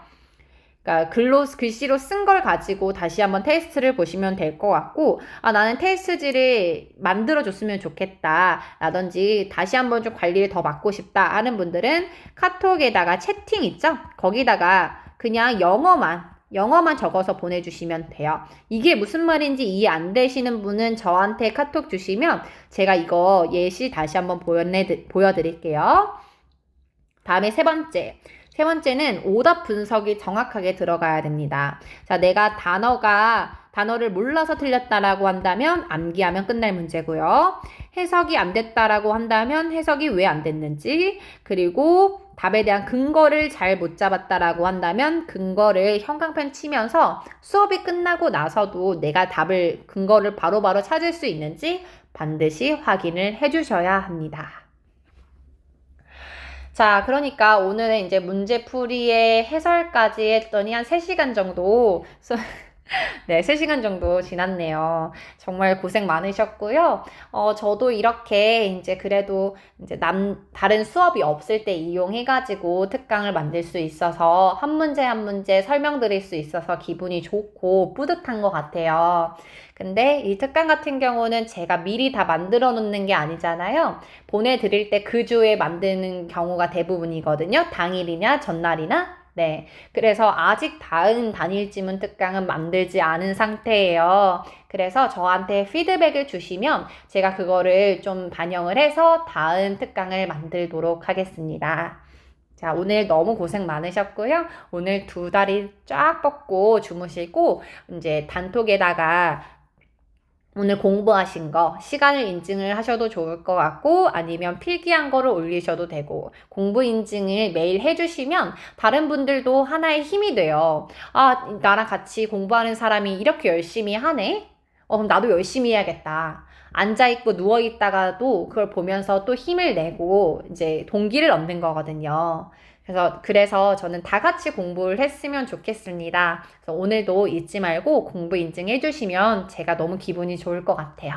그러니까 글씨로 쓴 걸 가지고 다시 한번 테스트를 보시면 될 것 같고, 아, 나는 테스트지를 만들어줬으면 좋겠다 라든지 다시 한번 좀 관리를 더 맡고 싶다 하는 분들은 카톡에다가 채팅 있죠? 거기다가 그냥 영어만 적어서 보내주시면 돼요. 이게 무슨 말인지 이해 안 되시는 분은 저한테 카톡 주시면 제가 이거 예시 다시 한번 보여드릴게요. 다음에 세 번째는 오답 분석이 정확하게 들어가야 됩니다. 자, 내가 단어를 몰라서 틀렸다라고 한다면 암기하면 끝날 문제고요. 해석이 안 됐다라고 한다면 해석이 왜 안 됐는지, 그리고 답에 대한 근거를 잘 못 잡았다라고 한다면 근거를 형광펜 치면서 수업이 끝나고 나서도 내가 근거를 바로바로 찾을 수 있는지 반드시 확인을 해주셔야 합니다. 자, 그러니까 오늘은 이제 문제풀이의 해설까지 했더니 한 3시간 정도 네, 3시간 정도 지났네요. 정말 고생 많으셨고요. 저도 이렇게 이제 그래도 이제 다른 수업이 없을 때 이용해가지고 특강을 만들 수 있어서 한 문제 한 문제 설명드릴 수 있어서 기분이 좋고 뿌듯한 것 같아요. 근데 이 특강 같은 경우는 제가 미리 다 만들어 놓는 게 아니잖아요. 보내드릴 때 그 주에 만드는 경우가 대부분이거든요. 당일이냐, 전날이나. 네. 그래서 아직 다음 단일지문 특강은 만들지 않은 상태예요. 그래서 저한테 피드백을 주시면 제가 그거를 좀 반영을 해서 다음 특강을 만들도록 하겠습니다. 자, 오늘 너무 고생 많으셨고요. 오늘 2다리 쫙 뻗고 주무시고 이제 단톡에다가 오늘 공부하신 거 시간을 인증을 하셔도 좋을 것 같고 아니면 필기한 거를 올리셔도 되고 공부 인증을 매일 해주시면 다른 분들도 하나의 힘이 돼요. 아, 나랑 같이 공부하는 사람이 이렇게 열심히 하네? 그럼 나도 열심히 해야겠다. 앉아있고 누워있다가도 그걸 보면서 또 힘을 내고 이제 동기를 얻는 거거든요. 그래서 저는 다 같이 공부를 했으면 좋겠습니다. 그래서 오늘도 잊지 말고 공부 인증해 주시면 제가 너무 기분이 좋을 것 같아요.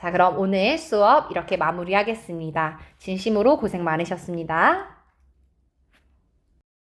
자, 그럼 오늘 수업 이렇게 마무리하겠습니다. 진심으로 고생 많으셨습니다.